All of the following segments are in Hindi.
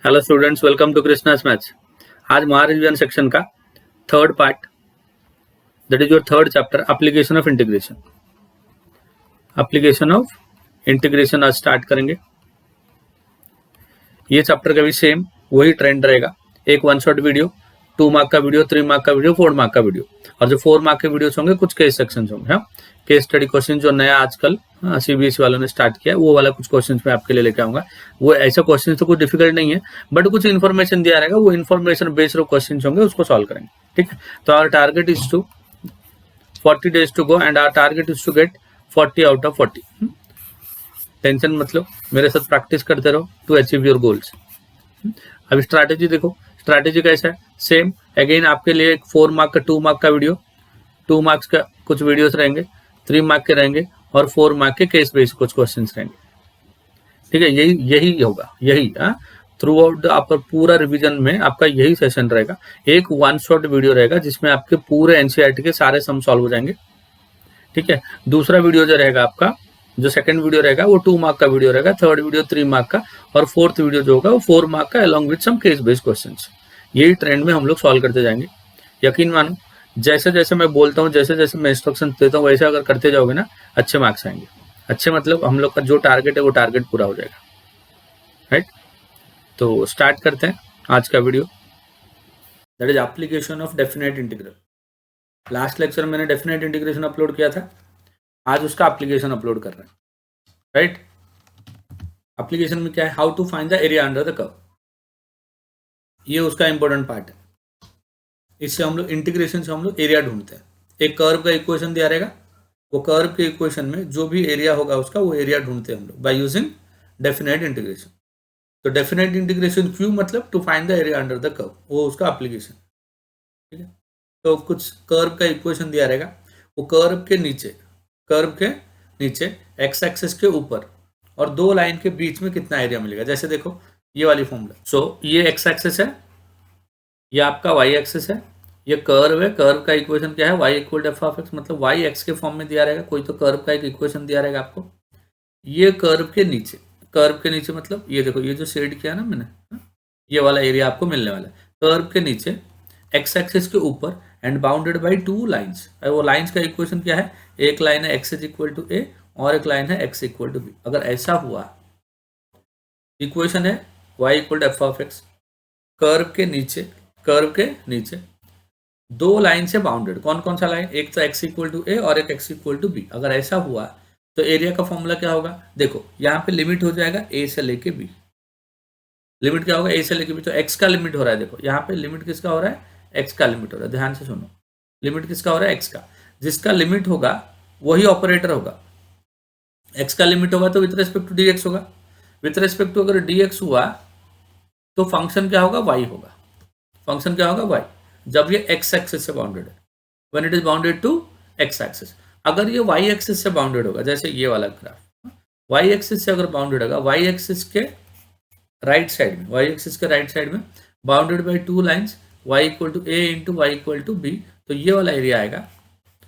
Hello students, welcome to Krishna's maths. आज महारिविजन सेक्शन का third part, that is your third chapter, application of integration. Application of integration आज स्टार्ट करेंगे। ये चैप्टर का भी सेम वही ट्रेंड रहेगा, एक वन शॉट वीडियो, 2 मार्क का वीडियो, 3 मार्क का वीडियो, 4 मार्क का वीडियो, और जो 4 मार्क के वीडियोस होंगे कुछ केस सेक्शंस होंगे। हाँ, केस स्टडी क्वेश्चन जो नया आजकल सीबीएसई वालों ने स्टार्ट किया है वो वाला कुछ क्वेश्चंस मैं आपके लिए लेके आऊंगा। वो ऐसा क्वेश्चन तो कुछ डिफिकल्ट नहीं है, बट कुछ इन्फॉर्मेशन दिया रहेगा, वो इन्फॉर्मेशन बेस्ड क्वेश्चन होंगे, उसको सॉल्व करेंगे। ठीक है, तो our target is to 40 days to go and our target is to get 40 out of 40। Tension मतलब मेरे साथ प्रैक्टिस करते रहो टू अचीव योर गोल्स। अब स्ट्रैटेजी देखो, स्ट्रैटेजी कैसा है, सेम अगेन आपके लिए 4 मार्क का 2 मार्क का वीडियो, 2 मार्क्स का कुछ वीडियोस रहेंगे, 3 मार्क के रहेंगे, और 4 मार्क के केस बेस्ड कुछ क्वेश्चंस रहेंगे। ठीक है, यही होगा, यही थ्रू आउट आपका पूरा रिवीजन में आपका यही सेशन रहेगा। एक वन शॉट वीडियो रहेगा जिसमें आपके पूरे एनसीईआरटी के सारे सम सॉल्व हो जाएंगे। ठीक है, दूसरा वीडियो जो रहेगा आपका, जो सेकंड वीडियो रहेगा वो 2 मार्क का वीडियो रहेगा, थर्ड वीडियो 3 मार्क का, और फोर्थ वीडियो जो होगा वो 4 मार्क का along with some case based questions. यही ट्रेंड में हम लोग सॉल्व करते जाएंगे। यकीन मानो, जैसे जैसे मैं बोलता हूँ, जैसे जैसे मैं इंस्ट्रक्शन देता हूँ, वैसे अगर करते जाओगे ना, अच्छे मार्क्स आएंगे। अच्छे मतलब हम लोग का जो टारगेट है वो टारगेट पूरा हो जाएगा। राइट, तो स्टार्ट करते हैं आज का video, that is application of definite integral. Last lecture मैंने डेफिनेट इंटीग्रेशन अपलोड किया था, आज उसका एप्लीकेशन अपलोड कर रहे हैं। राइट, एप्लीकेशन में क्या है, how to find the area under the curve, ये उसका इंपॉर्टेंट पार्ट है। इससे हम लोग इंटीग्रेशन से हम लोग एरिया ढूंढते हैं। एक कर्व का इक्वेशन दिया रहेगा, वो कर्व के इक्वेशन में जो भी एरिया होगा उसका वो एरिया ढूंढते हैं हम लोग बाय यूजिंग डेफिनेट इंटीग्रेशन। तो डेफिनेट इंटीग्रेशन क्यू मतलब to find the area under the curve, वो उसका एप्लीकेशन। ठीक है, तो कुछ कर्व का इक्वेशन दिया रहेगा, वो कर्व के नीचे एक्स एक्सिस के ऊपर और दो लाइन के बीच में कितना एरिया मिलेगा। जैसे देखो ये वाली फॉर्मूला, सो ये एक्स एक्सिस है, ये आपका वाई एक्सिस है, ये कर्व है। कर्व का इक्वेशन क्या है, y equal to f of x, मतलब y x के फॉर्म में दिया रहेगा। कोई तो कर्व का एक इक्वेशन दिया रहेगा आपको। ये कर्व के नीचे मतलब ये देखो, ये जो शेड किया ना मैंने, ये वाला एरिया आपको मिलने वाला है। कर्व के नीचे एक्स एक्सिस के ऊपर एंड बाउंडेड बाई 2 लाइन्स। वो लाइन्स का इक्वेशन क्या है, एक लाइन है एक्स इज इक्वल टू ए और एक लाइन है एक्स इक्वल टू बी। अगर ऐसा हुआ, इक्वेशन है y equal to f of x, curve के नीचे दो लाइन से बाउंडेड, कौन कौन सा लाइन, एक तो x इक्वल टू ए और एक x इक्वल टू बी। अगर ऐसा हुआ तो एरिया का फॉर्मूला क्या होगा, देखो यहाँ पे लिमिट हो जाएगा a से लेके b। लिमिट क्या होगा, a से लेके b, तो x का लिमिट हो रहा है। देखो यहाँ पे लिमिट किसका हो रहा है, x का लिमिट हो रहा है। ध्यान से सुनो, लिमिट किसका हो रहा है, x का। जिसका लिमिट होगा वही ऑपरेटर होगा। x का लिमिट होगा तो विथ रेस्पेक्ट टू dx होगा। विथ रेस्पेक्ट टू अगर dx हुआ तो फंक्शन क्या होगा, y होगा। फंक्शन क्या होगा, y, जब ये x एक्सिस से बाउंडेड है, when it is bounded to x axis. अगर ये y एक्सिस से बाउंडेड होगा, जैसे ये वाला ग्राफ, y एक्सिस से अगर बाउंडेड होगा, y एक्सिस के राइट साइड में bounded by 2 lines, y equal to a into y equal to b, तो ये वाला एरिया आएगा।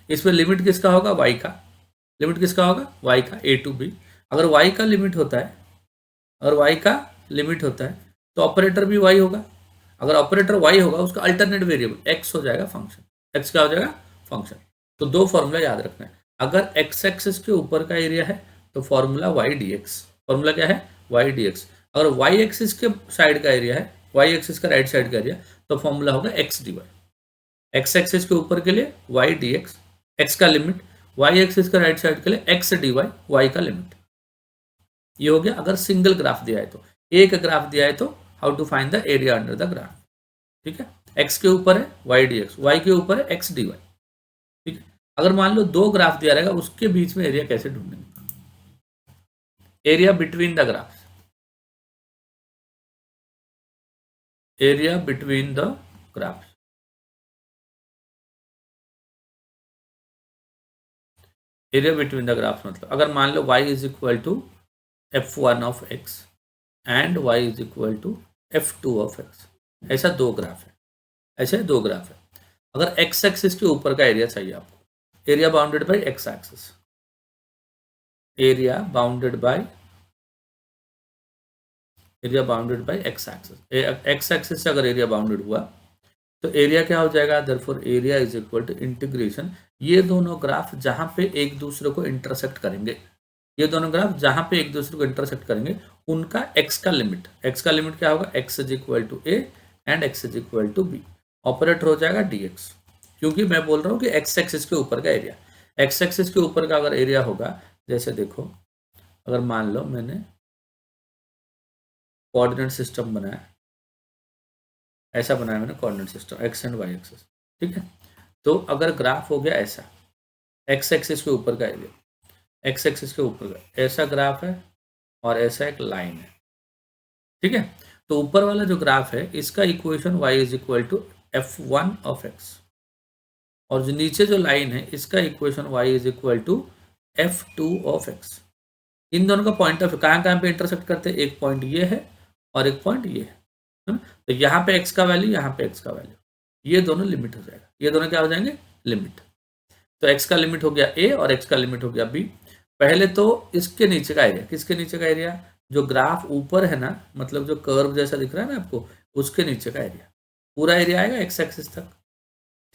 इसमें लिमिट किसका होगा, y का। लिमिट किसका होगा, y का, a टू b। अगर y का लिमिट होता है, तो ऑपरेटर भी y होगा। अगर ऑपरेटर y होगा, उसका अल्टरनेट वेरिएबल x हो जाएगा फंक्शन। x क्या हो जाएगा, फंक्शन। तो दो फॉर्मूला याद रखना है। अगर x एक्सिस के ऊपर का एरिया है तो फॉर्मूला y dx। फॉर्मूला क्या है, y dx। अगर y एक्सिस के साइड का एरिया है, y एक्सिस का राइट साइड का एरिया, तो फॉर्मूला होगा x dy। x एक्सिस के ऊपर के लिए y dx, x का लिमिट, y एक्सिस का राइट साइड के लिए x dy, y का लिमिट। ये हो गया अगर सिंगल ग्राफ दिया है तो। एक ग्राफ दिया है तो how to find the area under the graph. ठीक है, x के ऊपर है y dx, y के ऊपर है x dy। ठीक है, अगर मान लो दो ग्राफ दिया रहेगा, उसके बीच में एरिया कैसे ढूंढेंगे, area between the graph, area between the graph. Area between the graph मतलब अगर मान लो y is equal to f1 of x and y is equal to f2 of x, ऐसा दो ग्राफ है। अगर x एक्सिस के ऊपर का एरिया चाहिए आपको, area bounded by x axis, area bounded by area bounded bye x axis, x axis से अगर एरिया बाउंडेड हुआ तो एरिया क्या हो जाएगा, therefore area is equal to integration, ये दोनों ग्राफ जहां पे एक दूसरे को इंटरसेक्ट करेंगे, ये दोनों ग्राफ जहां पे एक दूसरे को इंटरसेक्ट करेंगे उनका एक्स का लिमिट क्या होगा, x is equal to a and x is equal to b, operator हो जाएगा डीएक्स, क्योंकि मैं बोल रहा हूँ कि एक्स एक्सिस के ऊपर का एरिया, एक्स एक्सिस के ऊपर का अगर एरिया होगा, जैसे देखो अगर मान लो मैंने कोऑर्डिनेट सिस्टम बनाया, ऐसा बनाया मैंने coordinate system x and y axis, ठीक है, तो अगर ग्राफ हो गया ऐसा, एक्स एक्सिस के ऊपर का एरिया, एक्स एक्सिस के ऊपर का ऐसा ग्राफ है और ऐसा एक लाइन है, ठीक है, तो ऊपर वाला जो ग्राफ है इसका equation y is equal to f1 of x, और जो नीचे जो लाइन है इसका equation y is equal to f2 of x, इन दोनों का पॉइंट ऑफ कहाँ पे इंटरसेक्ट करते हैं, एक पॉइंट ये है और एक पॉइंट ये है ना? तो यहाँ पे x का वैल्यू, यहाँ पे x का वैल्यू, ये दोनों लिमिट हो जाएगा, ये दोनों क्या हो जाएंगे, लिमिट, तो x का लिमिट हो गया a और x का लिमिट हो गया b। पहले तो इसके नीचे का एरिया, किसके नीचे का एरिया, जो ग्राफ ऊपर है ना, मतलब जो कर्व जैसा दिख रहा है ना आपको, उसके नीचे का एरिया, पूरा एरिया आएगा एक्स एक्सिस तक,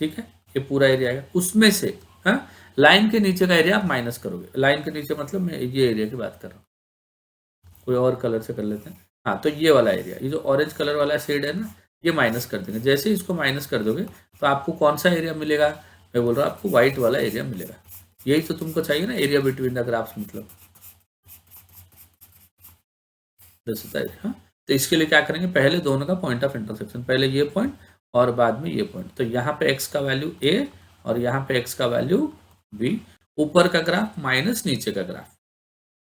ठीक है, ये पूरा एरिया आएगा, उसमें से हाँ लाइन के नीचे का एरिया आप माइनस करोगे, लाइन के नीचे मतलब मैं ये एरिया की बात कर रहा हूँ, कोई और कलर से कर लेते हैं, हाँ तो ये वाला एरिया, ये जो ऑरेंज कलर वाला शेड है ना, ये माइनस कर देंगे, जैसे इसको माइनस कर दोगे तो आपको कौन सा एरिया मिलेगा, मैं बोल रहा हूँ आपको व्हाइट वाला एरिया मिलेगा, यही तो तुमको चाहिए ना, एरिया बिटवीन द ग्राफ्स, मतलब हाँ, तो इसके लिए क्या करेंगे, पहले दोनों का पॉइंट ऑफ इंटरसेक्शन, पहले ये पॉइंट और बाद में ये पॉइंट, तो यहाँ पे x का वैल्यू a और यहाँ पे x का वैल्यू b, ऊपर का ग्राफ माइनस नीचे का ग्राफ,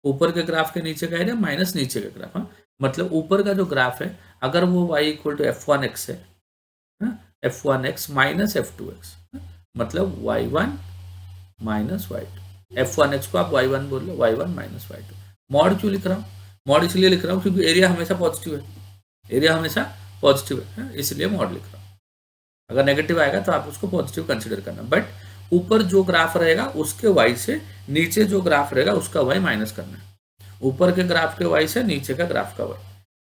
ऊपर के ग्राफ के नीचे का एरिया माइनस नीचे का ग्राफ, हाँ मतलब ऊपर का जो ग्राफ है अगर वो y इक्वल टू f1x है, f1x माइनस f2x, मतलब y1 माइनस y2, f1x को आप y1 बोल लो, y1 माइनस y2, मॉड क्यों लिख रहा हूँ, मॉड इसलिए लिख रहा हूँ क्योंकि एरिया हमेशा पॉजिटिव है, एरिया हमेशा पॉजिटिव है, इसलिए मॉड लिख रहा हूँ, अगर नेगेटिव आएगा तो आप उसको पॉजिटिव कंसिडर करना, बट ऊपर जो ग्राफ रहेगा उसके y से नीचे जो ग्राफ रहेगा उसका y माइनस करना है, ऊपर के ग्राफ के y से नीचे का ग्राफ का y।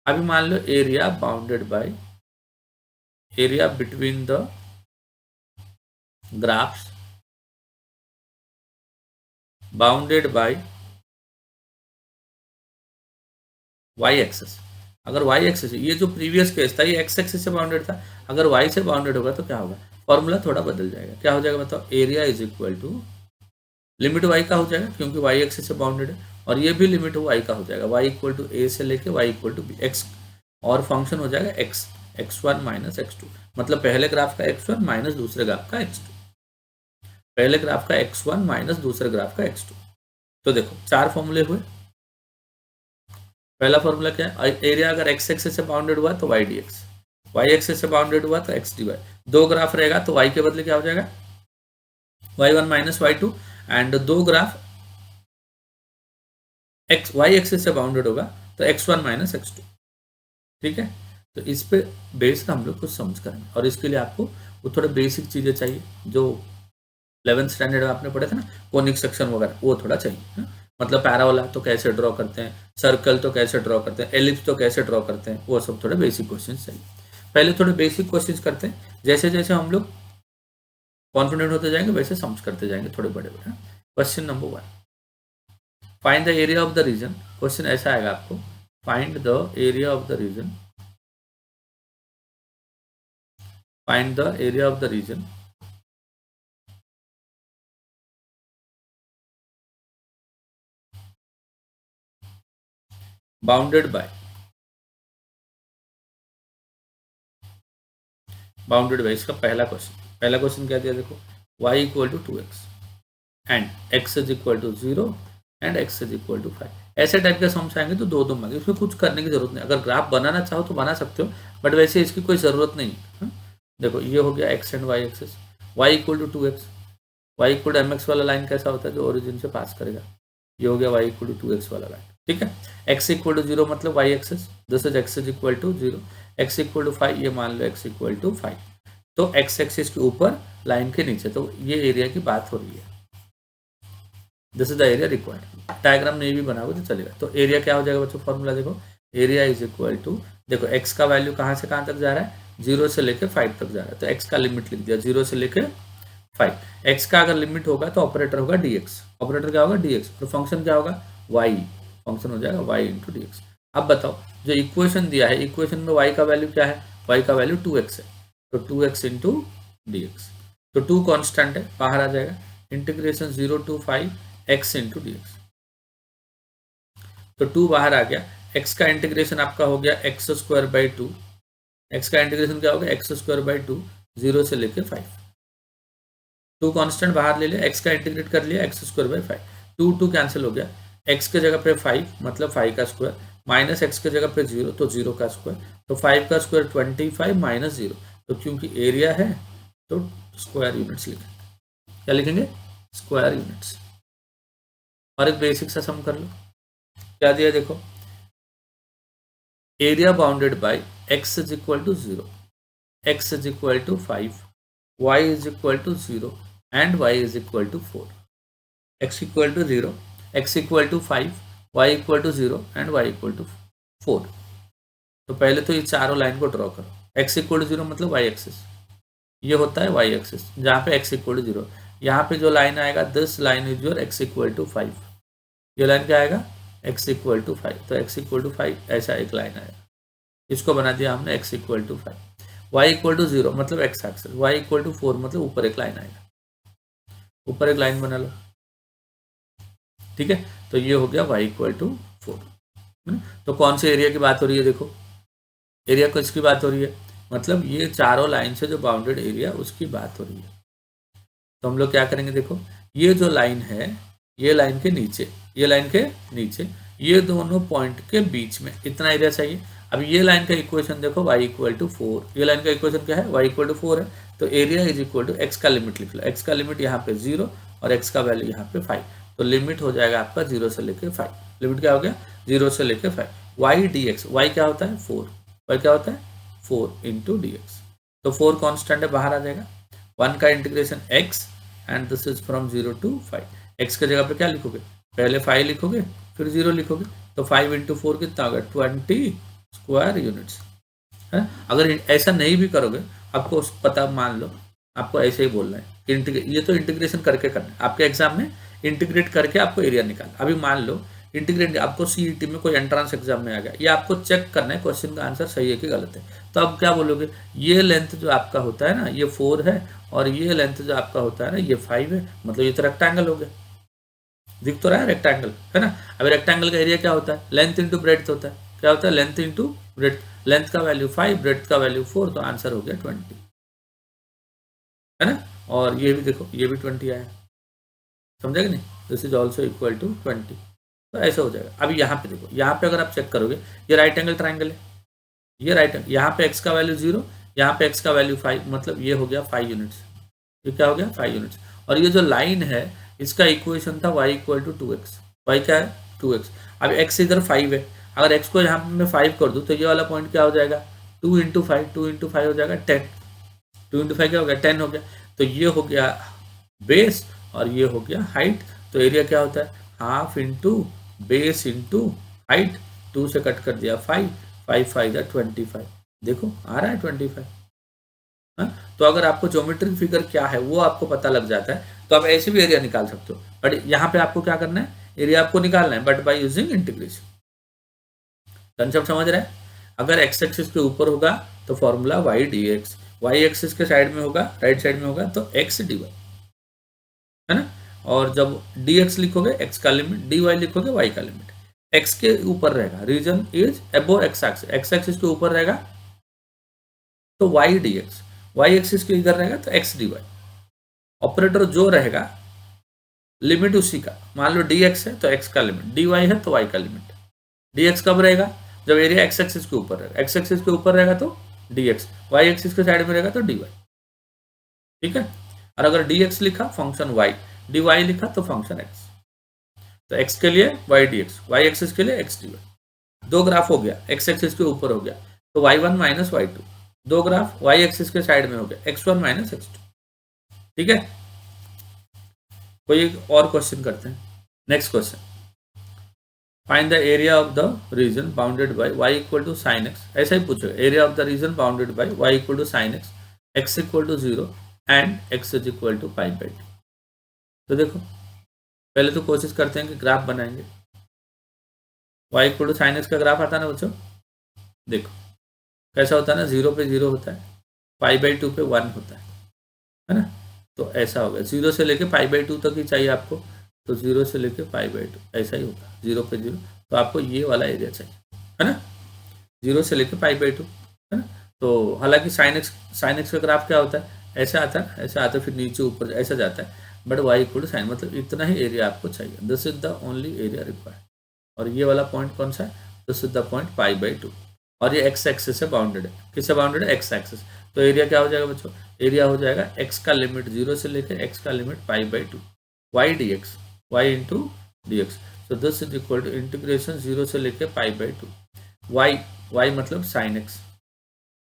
अभी मान लो area bounded by, area between the graphs bounded by y axis, अगर वाई एक्सेस, ये जो प्रीवियस केस था ये एक्स एक्सेस से बाउंडेड था, अगर वाई से बाउंडेड होगा तो क्या होगा, फॉर्मूला थोड़ा बदल जाएगा, क्या हो जाएगा बताओ, area is equal to limit y का हो जाएगा क्योंकि वाई एक्सेस से बाउंडेड है, और ये भी लिमिट वाई का हो जाएगा, वाई इक्वल टू ए से लेके y equal to b x, और फंक्शन हो जाएगा एक्स, x1 माइनस x2, मतलब पहले ग्राफ का x1 माइनस दूसरे ग्राफ का x2, पहले ग्राफ का x1 माइनस दूसरे ग्राफ का x2, तो देखो चार फॉर्मूले हुए, पहला फॉर्मूला क्या है, एरिया अगर एक्स एक्सेस से बाउंडेड हुआ तो y d x, y axes से बाउंडेड हुआ तो एक्स डी वाई, दो ग्राफ रहेगा तो वाई के बदले क्या हो जाएगा, y1 माइनस y2, एंड दो ग्राफ एक्स वाई एक्सेस से बाउंडेड होगा तो x1 माइनस x2, ठीक है, तो इस पे बेस्ड हम लोग कुछ समझ करेंगे, और इसके लिए आपको वो थोड़े बेसिक चीजें चाहिए जो 11th स्टैंडर्ड में आपने पढ़े थे ना, कोनिक सेक्शन वगैरह, वो थोड़ा चाहिए है? मतलब पैराबोला तो कैसे ड्रॉ करते हैं, सर्कल तो कैसे ड्रॉ करते हैं, एलिप्स तो कैसे ड्रॉ करते हैं, वो सब थोड़े बेसिक क्वेश्चन चाहिए। पहले थोड़े बेसिक क्वेश्चन करते हैं, जैसे जैसे हम लोग कॉन्फिडेंट होते जाएंगे वैसे समझ करते जाएंगे थोड़े बड़े बड़े। Question number 1, find the area of the region, question ऐसा आएगा आपको, find the area of the region, find the area of the region bounded by, bounded by, इसका पहला क्वेश्चन क्या दिया देखो, y equal to 2x and x is equal to 0 and x is equal to 5, ऐसे टाइप के सम्स आएंगे तो दो मांगे, इसमें कुछ करने की जरूरत नहीं, अगर ग्राफ बनाना चाहो तो बना सकते हो, बट वैसे इसकी कोई जरूरत नहीं है। देखो ये हो गया x and y axes, y equal to 2x, y equal to mx वाला लाइन कैसा होता है जो ओरिजिन से पास करेगा, ये हो गया y इक्वल टू 2x वाला लाइन, ठीक है, x इक्वल टू 0 मतलब y axes, this is x is equal to 0, x equal to 5, ये मान लो x इक्वल टू 5, तो x एक्सिस के ऊपर लाइन के नीचे, तो ये एरिया की बात हो रही है, this is the area required, diagram नहीं भी बनाओगे तो चलेगा। तो एरिया क्या हो जाएगा बच्चों, फॉर्मूला देखो, एरिया इज इक्वल टू, देखो x का वैल्यू कहाँ से कहाँ तक जा रहा है, 0 से लेके 5 तक जा रहा है, तो x का लिमिट लिख दिया 0 से लेके 5। x का अगर लिमिट होगा तो ऑपरेटर होगा dx, ऑपरेटर क्या होगा dx, और फंक्शन क्या होगा y, फंक्शन हो जाएगा y इंटू डी एक्स। अब बताओ जो इक्वेशन दिया है, इक्वेशन में y का वैल्यू क्या है, y का वैल्यू 2x है, तो 2x इंटू डी एक्स, तो 2 कॉन्स्टेंट है बाहर आ जाएगा, integration 0 to 5 x into d x, तो 2 बाहर आ गया, x का इंटीग्रेशन आपका हो गया एक्स स्क्वायर बाई 2, x का इंटीग्रेशन क्या होगा एक्स स्क्वायर बाई 2, 0 से लेके 5, 2 कांस्टेंट बाहर ले लिया, x का इंटीग्रेट कर लिया एक्स स्क्वायर बाई 5, 2 2 कैंसिल हो गया, x के जगह पे 5 मतलब 5 का स्क्वायर, माइनस x के जगह पे 0 तो 0 का स्क्वायर, तो 5 का स्क्वायर 25 माइनस 0, तो क्योंकि एरिया है तो स्क्वायर यूनिट्स लिखेंगे, क्या लिखेंगे स्क्वायर यूनिट्स। और एक बेसिक सा सम कर लो, क्या दिया देखो, area bounded by x is equal to 0, x is equal to 5, y is equal to 0 and y is equal to 4, x equal to 0, x equal to 5, y equal to 0 and y equal to 4। तो पहले तो ये चारों लाइन को ड्रॉ करो, x इक्वल टू 0 मतलब y एक्सिस, ये होता है y एक्सिस जहाँ पे x इक्वल टू 0, यहाँ पे जो लाइन आएगा this line is your x equal to 5, ये लाइन क्या आएगा x इक्वल टू 5, तो x इक्वल टू 5 ऐसा एक लाइन आएगा, इसको बना दिया हमने x equal to 5, y equal to 0 मतलब x axis, y equal to 4 मतलब ऊपर एक लाइन आएगा, ऊपर एक लाइन बना लो, ठीक है, तो ये हो गया y इक्वल टू 4। तो कौन से एरिया की बात हो रही है, देखो एरिया को इसकी बात हो रही है, मतलब ये चारों लाइन से जो बाउंडेड एरिया उसकी बात हो रही है। तो हम लोग क्या करेंगे, देखो ये जो लाइन है, ये लाइन के नीचे, ये लाइन के नीचे, ये दोनों पॉइंट के बीच में इतना एरिया चाहिए। अब ये लाइन का इक्वेशन देखो y इक्वल टू 4, ये लाइन का इक्वेशन क्या है y इक्वल टू 4 है, तो area is equal to x का लिमिट लिख लो, x का लिमिट यहाँ पे 0 और x का वैल्यू यहाँ पे 5, तो लिमिट हो जाएगा आपका 0 से लेके 5, लिमिट क्या हो गया 0 से लेके 5, y dx, y क्या होता है 4, y क्या होता है 4 इंटू डी एक्स, तो 4 कॉन्स्टेंट है बाहर आ जाएगा, 1 का integration x and this is from 0 to 5, x के जगह पे क्या लिखोगे, पहले 5 लिखोगे फिर 0 लिखोगे, तो 5 इंटू 4 कितना होगा 20 स्क्वायर यूनिट्स है। अगर ऐसा नहीं भी करोगे, आपको पता मान लो आपको ऐसे ही बोलना है, ये तो इंटीग्रेशन करके करना है, आपके एग्जाम में इंटीग्रेट करके आपको एरिया निकालना। अभी मान लो इंटीग्रेट आपको सीईटी में कोई एंट्रेंस एग्जाम में आ गया, ये आपको चेक करना है क्वेश्चन का आंसर सही है कि गलत है, तो आप क्या बोलोगे, ये लेंथ जो आपका होता है ना ये 4 है और ये लेंथ जो आपका होता है ना ये 5 है, मतलब ये तो रेक्टेंगल हो गया, दिख तो रहा है रेक्टेंगल है ना। अब रेक्टेंगल का एरिया क्या होता है, लेंथ इंटू ब्रेड्थ होता है, क्या होता है लेंथ इंटू ब्रेड्थ, लेंथ का वैल्यू 5 ब्रेड्थ का वैल्यू 4, तो आंसर हो गया 20 है ना। और ये भी देखो ये भी 20 आया, समझा कि नहीं, this is also equal to 20, तो ऐसा हो जाएगा। अभी यहाँ पे देखो, यहाँ पे अगर आप चेक करोगे ये राइट एंगल ट्राइंगल है, ये राइट एंगल, यहाँ पे x का वैल्यू 0, यहाँ पे x का वैल्यू 5, मतलब ये हो गया 5 यूनिट्स, ये क्या हो गया 5 यूनिट्स। और ये जो लाइन है इसका इक्वेशन था y equal to 2x, y क्या है 2x, अब x इधर 5 है, अगर x को यहाँ पे मैं 5 कर दूँ तो ये वाला पॉइंट क्या हो जाएगा 2 इंटू 5, 2 इंटू 5 हो जाएगा 10, 2 इंटू 5 क्या हो गया 10 हो गया, तो ये हो गया बेस और ये हो गया हाइट, तो एरिया क्या होता है half into base into height, 2 से कट कर दिया 5, 5 5 25, देखो आ रहा है 25। हाँ? तो अगर आपको ज्योमेट्रिक फिगर क्या है वो आपको पता लग जाता है तो आप ऐसे भी एरिया निकाल सकते हो, बट यहाँ पे आपको क्या करना है एरिया आपको निकालना है, but by using integration. Concept समझ रहे हैं, अगर एक्स एक्सिस के ऊपर होगा तो formula y d x, y axis के साइड में होगा राइट साइड में होगा तो एक्स डी वाई है ना, और जब डी एक्स लिखोगे एक्स का लिमिट, डी वाई लिखोगे वाई का लिमिट, एक्स के ऊपर रहेगा, region is above x axis के ऊपर रहेगा तो y d x, y axis के इधर रहेगा तो एक्स डी वाई, ऑपरेटर जो रहेगा लिमिट उसी का, मान लो डी एक्स है तो एक्स का लिमिट, डी वाई है तो वाई का लिमिट। डी एक्स कब रहेगा जब एरिया एक्स एक्सिस के ऊपर रहेगा, एक्स एक्सिस के ऊपर रहेगा तो डी एक्स, वाई एक्सिस के साइड में रहेगा तो डी वाई, ठीक है। और अगर डी एक्स लिखा फंक्शन वाई, डी वाई लिखा तो फंक्शन एक्स, तो एक्स के लिए y d x, y axis के लिए एक्स डी वाई। दो ग्राफ हो गया, एक्स एक्सिस के ऊपर हो गया तो y one minus y two, दो ग्राफ वाई एक्सिस के साइड में हो गया x one minus x two, ठीक है। कोई एक और क्वेश्चन करते हैं, next question, find the area of the region bounded by y equal to sine x, ऐसा ही पूछेगा, area of the region bounded by y equal to sine x equal to 0 and x is equal to pi by 2। तो देखो पहले तो कोशिश करते हैं कि ग्राफ बनाएंगे। y equal to sine x का ग्राफ आता है ना बच्चों, देखो कैसा होता है ना, 0 पे 0 होता है, पाई बाई 2 पे 1 होता है ना। तो ऐसा होगा, 0 से लेके पाई बाई 2 तक ही चाहिए आपको, तो 0 से लेके पाई बाई 2 ऐसा ही होगा, 0 पे 0। तो आपको ये वाला एरिया चाहिए, है ना, 0 से लेके पाई बाई 2, है ना। तो हालांकि साइन एक्स का ग्राफ क्या होता है, ऐसा आता है, ऐसा आता है, फिर नीचे ऊपर ऐसा जाता है, but y equal to sine, मतलब इतना ही एरिया आपको चाहिए, this is the only area required. और ये वाला पॉइंट कौन सा है, this is the point pi by 2, और ये एक्स एक्सिस से बाउंडेड है, किससे बाउंडेड है, एक्स एक्सिस। तो एरिया क्या हो जाएगा बच्चों, एरिया हो जाएगा एक्स का लिमिट 0 से लेकर एक्स का limit pi by 2, y d x, y into d x. So this is equal to integration 0 से लेकर पाई बाई 2, वाई मतलब sine x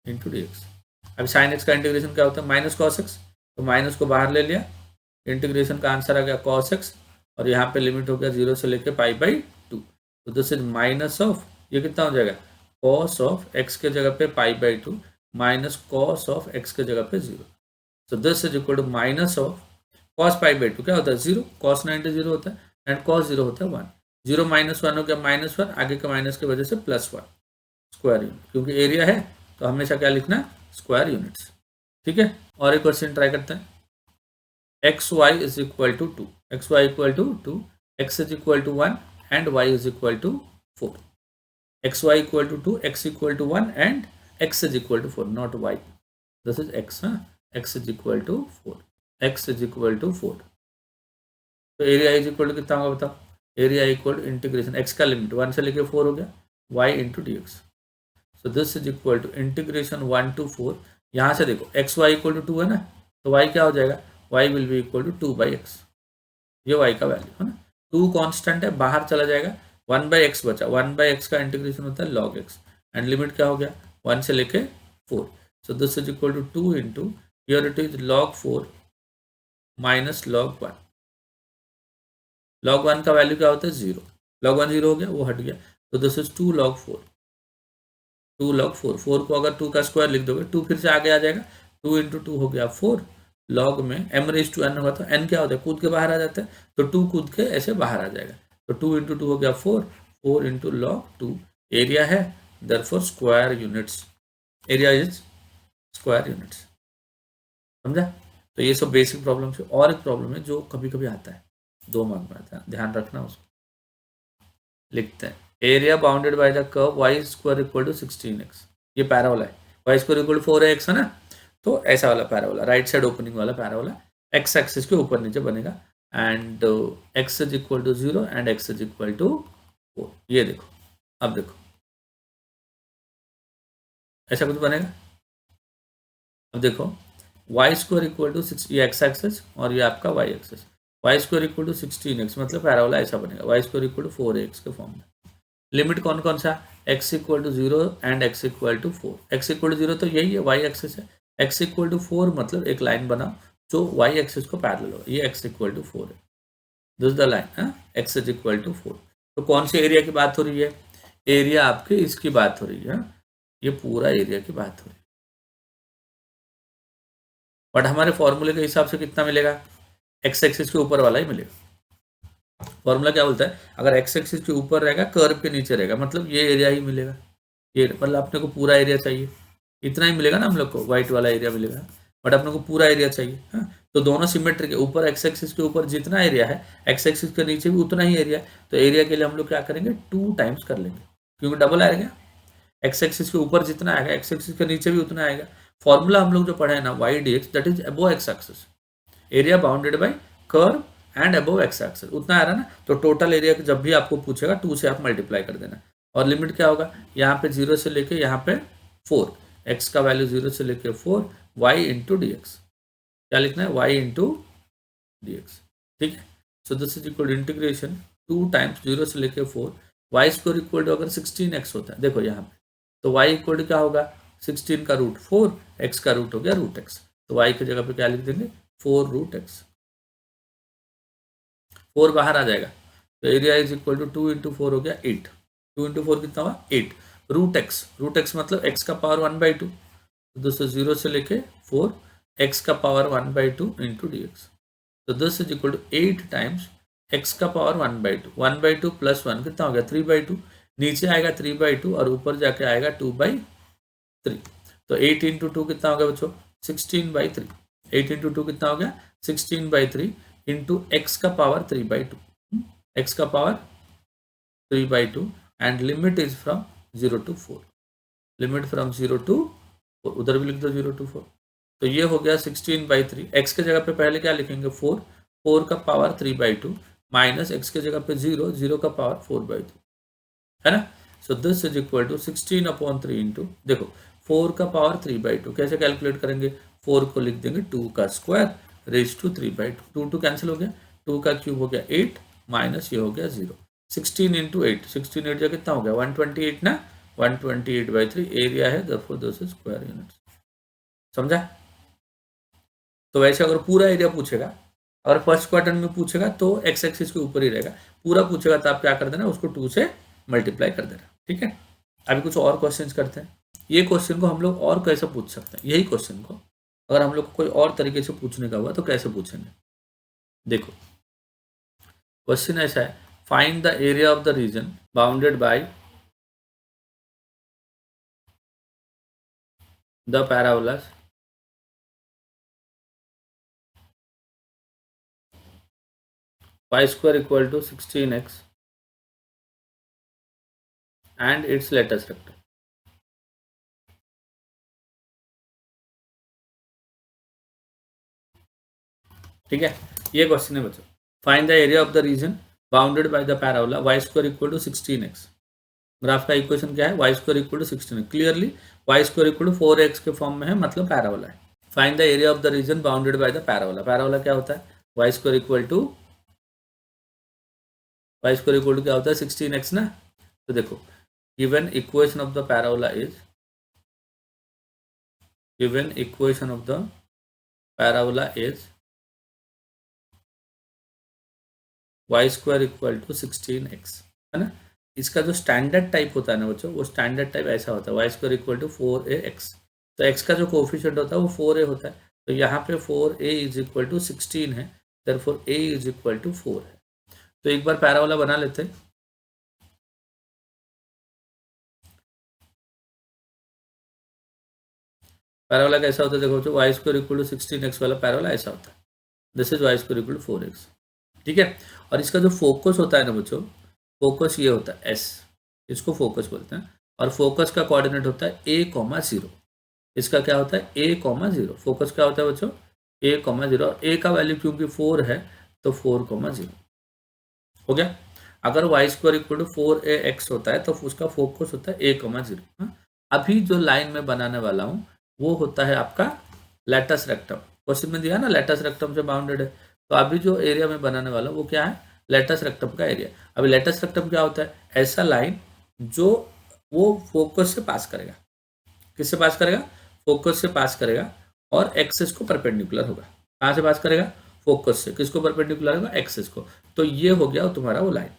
into d x. अब साइन एक्स का इंटीग्रेशन क्या होता है, माइनस कॉस एक्स, तो माइनस को बाहर ले लिया, इंटीग्रेशन का आंसर आ गया कॉस एक्स, और यहाँ पे लिमिट हो गया 0 से लेकर पाई बाई 2। तो दिस इज माइनस ऑफ, ये कितना हो जाएगा, कॉस ऑफ एक्स के जगह पे pi by 2 minus cos of x के जगह पे 0। So this is equal to minus of cos pi by 2 क्या होता है 0, कॉस 90 0 होता है, एंड कॉस 0 होता है 1, 0 माइनस 1 हो गया -1, आगे के माइनस की वजह से +1 स्क्वायर यूनिट, क्योंकि एरिया है तो हमेशा क्या लिखना है, स्क्वायर यूनिट्स। ठीक है, और एक क्वेश्चन ट्राई करते हैं, x y is equal to 2, x y equal to 2, x is equal to 1 and y is equal to 4, x y equal to 2, x equal to 1 and x is equal to 4, not y, this is x, x is equal to 4, x is equal to 4। तो एरिया इज इक्वल टू कितना होगा बताओ, area equal to integration x का लिमिट 1 से लेके 4 हो गया, y into d x. So this is equal to integration 1 to 4, यहाँ से देखो एक्स वाई इक्वल टू 2 है ना, तो वाई क्या हो जाएगा, y will be equal to 2 by x, ये वाई का वैल्यू है ना, 2 कांस्टेंट है, बाहर चला जाएगा, 1 बाई एक्स बचा, 1 बाई एक्स का इंटीग्रेशन होता है लॉग एक्स, एंड लिमिट क्या हो गया 1 से लेके 4। So this is equal to 2 into, here it is log 4 minus log 1, log 1 का वैल्यू क्या होता है 0, लॉग 1 0 हो गया, वो हट गया, तो दिस इज 2 log 4, 2 log 4, 4 को अगर 2 का स्क्वायर लिख दोगे 2 फिर से आगे आ जाएगा, 2 इंटू 2 हो गया 4, लॉग में m रेज टू n होगा, तो n क्या होता है, कूद के बाहर आ जाता है, तो 2 कूद के ऐसे बाहर आ जाएगा, तो 2 इंटू 2 हो गया 4, 4 इंटू लॉग 2, एरिया है therefore square units, area is square units, समझा। तो ये सब बेसिक प्रॉब्लम है। और एक प्रॉब्लम है जो कभी कभी आता है, 2 मार्क में आता है, ध्यान रखना उसको, लिखते हैं area bounded by the curve y square equal to 16x, ये पैराबोला है, y square equal to 4x है ना, तो ऐसा वाला पैराबोला, राइट साइड ओपनिंग वाला पैराबोला, x एक्सिस के ऊपर नीचे बनेगा, and x is equal to 0 and x is equal to 4, ये देखो, अब देखो ऐसा कुछ बनेगा, अब देखो y स्क्वायर इक्वल टू 6, ये x एक्सिस और ये आपका y axis, y square equal to 16x, मतलब पैराबोला ऐसा बनेगा, y square equal to 4x के फॉर्म में, लिमिट कौन कौन सा, x equal to 0 and x equal to 4, x equal to 0 तो यही है y एक्सिस है, x इक्वल टू 4 मतलब एक लाइन बनाओ जो y एक्सिस को पैरेलल हो, ये x इक्वल टू 4 है, this the line, x is equal to 4। तो कौन से एरिया की बात हो रही है, एरिया आपके इसकी बात हो रही है, ये पूरा एरिया की बात हो रही है, बट हमारे फॉर्मूले के हिसाब से कितना मिलेगा, x एक्सिस के ऊपर वाला ही मिलेगा, फॉर्मूला क्या बोलता है, अगर x एक्सिस के ऊपर रहेगा कर्व के नीचे रहेगा, मतलब ये एरिया ही मिलेगा, ये मतलब अपने को पूरा एरिया चाहिए, इतना ही मिलेगा ना हम लोग को, व्हाइट वाला एरिया मिलेगा, बट अपने को पूरा एरिया चाहिए, हाँ। तो दोनों सिमेट्रिक है, ऊपर x एक्सिस के ऊपर जितना एरिया है x एक्सिस के नीचे भी उतना ही एरिया है, तो एरिया के लिए हम लोग क्या करेंगे 2 टाइम्स कर लेंगे, क्योंकि डबल आएगा, x एक्सिस के ऊपर जितना आएगा x एक्सिस के नीचे भी उतना आएगा, फॉर्मूला हम लोग जो पढ़े हैं ना y dx that is above x axis, area bounded bye curve and above x axis, उतना आ रहा है ना, तो टोटल एरिया जब भी आपको पूछेगा 2 से आप मल्टीप्लाई कर देना, और लिमिट क्या होगा, यहाँ पे 0 से लेके यहाँ पे 4, x का वैल्यू 0 से लेके 4, y इंटू डी एक्स, क्या लिखना है y इंटू डी एक्स, ठीक है। सो this is equal integration 2 times 0 से लेके 4, y स्क्वायर इक्वल टू अगर 16x होता है, देखो यहाँ पे, तो y इक्वल टू क्या होगा 16 का रूट 4, x का रूट हो गया रूट x, तो y की जगह पे क्या लिख देंगे 4 रूट x, 4 बाहर आ जाएगा, तो area is equal to 2 into 4 हो गया 8, 2 इंटू 4 कितना हुआ 8, रूट एक्स मतलब x का पावर 1/2, तो दोस्तों 0 से लेके 4 x का पावर 1/2 इंटू डी एक्स, तो this is equal to 8 times x का पावर 1/2, 1/2 प्लस 1 कितना हो गया 3/2, नीचे आएगा 3/2 और ऊपर जाके आएगा 2/3, तो 8 इंटू 2 कितना हो गया बच्चों 16/3, 8 इंटू 2 कितना हो गया 16/3 इंटू एक्स का पावर 3/2, एक्स का power 3/2 and limit is from 0 to 4, limit from 0 to 4, उधर भी लिख दो 0 to 4, तो ये हो गया 16/3, एक्स के जगह पे पहले क्या लिखेंगे 4, 4 का पावर 3/2 माइनस एक्स के जगह पे 0, 0 का पावर 4/2, है ना। So this is equal to 16/3 into, देखो 4 का पावर 3/2 कैसे कैलकुलेट करेंगे, 4 को लिख देंगे 2 का स्क्वायर रेज टू 3/2, 2 कैंसिल हो गया, 2 का क्यूब हो गया 8 माइनस ये हो गया 0, 16 इंटू 8, 16 8 कितना हो गया 128 ना, 128/3 एरिया है, therefore this is square units, समझा। तो वैसे अगर पूरा एरिया पूछेगा, अगर फर्स्ट क्वार्टर में पूछेगा तो एक्स एक्सिस के ऊपर ही रहेगा, पूरा पूछेगा तो आप क्या कर देना उसको 2 से मल्टीप्लाई कर देना, ठीक है। अभी कुछ और क्वेश्चंस करते हैं, ये क्वेश्चन को हम लोग और कैसे पूछ सकते हैं, यही क्वेश्चन को अगर हम लोग को कोई और तरीके से पूछने का हुआ तो कैसे पूछेंगे, देखो क्वेश्चन ऐसा है, find the area of the region bounded by the parabolas y square equal to 16x and its latest rectum। ठीक है, ये क्वेश्चन है बच्चों, find the area of the region bounded by the parabola y square equal to 16x, graph का इक्वेशन क्या है y square equal to 16, clearly y square equal to 4x के फॉर्म में है, मतलब पैराबोला है। Find the area of the region bounded by the parabola, parabola क्या होता है y स्क्वायर इक्वल टू क्या होता है 16x ना, तो देखो given equation of the parabola is, given equation of the parabola is y square equal to 16x, है ना। इसका जो स्टैंडर्ड टाइप होता है ना बच्चों, वो स्टैंडर्ड टाइप ऐसा होता है y square equal to 4ax, तो x का जो कोफिशिएंट होता है वो 4a होता है, तो यहाँ पे 4a इज इक्वल टू 16 है, therefore a is equal to 4 है। तो एक बार पैराबोला बना लेते हैं, पैराबोला कैसा होता है देखो बच्चों, y square equal to 16x वाला पैराबोला ऐसा होता है, this is y square equal to 4x, ठीक है। और इसका जो फोकस होता है ना बच्चों, फोकस ये होता है S, इसको फोकस बोलते हैं, और फोकस का कोऑर्डिनेट होता है a,0, इसका क्या होता है a,0, फोकस क्या होता है बच्चों a,0, और a का वैल्यू क्योंकि 4 है तो 4,0 हो गया। अगर y square equal to 4ax होता है तो उसका फोकस होता है a,0। अभी जो लाइन में बनाने वाला हूँ वो होता है आपका लेटस रेक्टम, क्वेश्चन में दिया ना लेटस रेक्टम से बाउंडेड है, तो अभी जो एरिया में बनाने वाला वो क्या है लेटस रेक्टम का एरिया। अभी लेटस रेक्टम क्या होता है, ऐसा लाइन जो वो फोकस से पास करेगा, किससे पास करेगा फोकस से पास करेगा, और एक्सिस को परपेंडिकुलर होगा, कहाँ से पास करेगा फोकस से, किसको परपेंडिकुलर होगा एक्सिस को, तो ये हो गया तुम्हारा वो लाइन,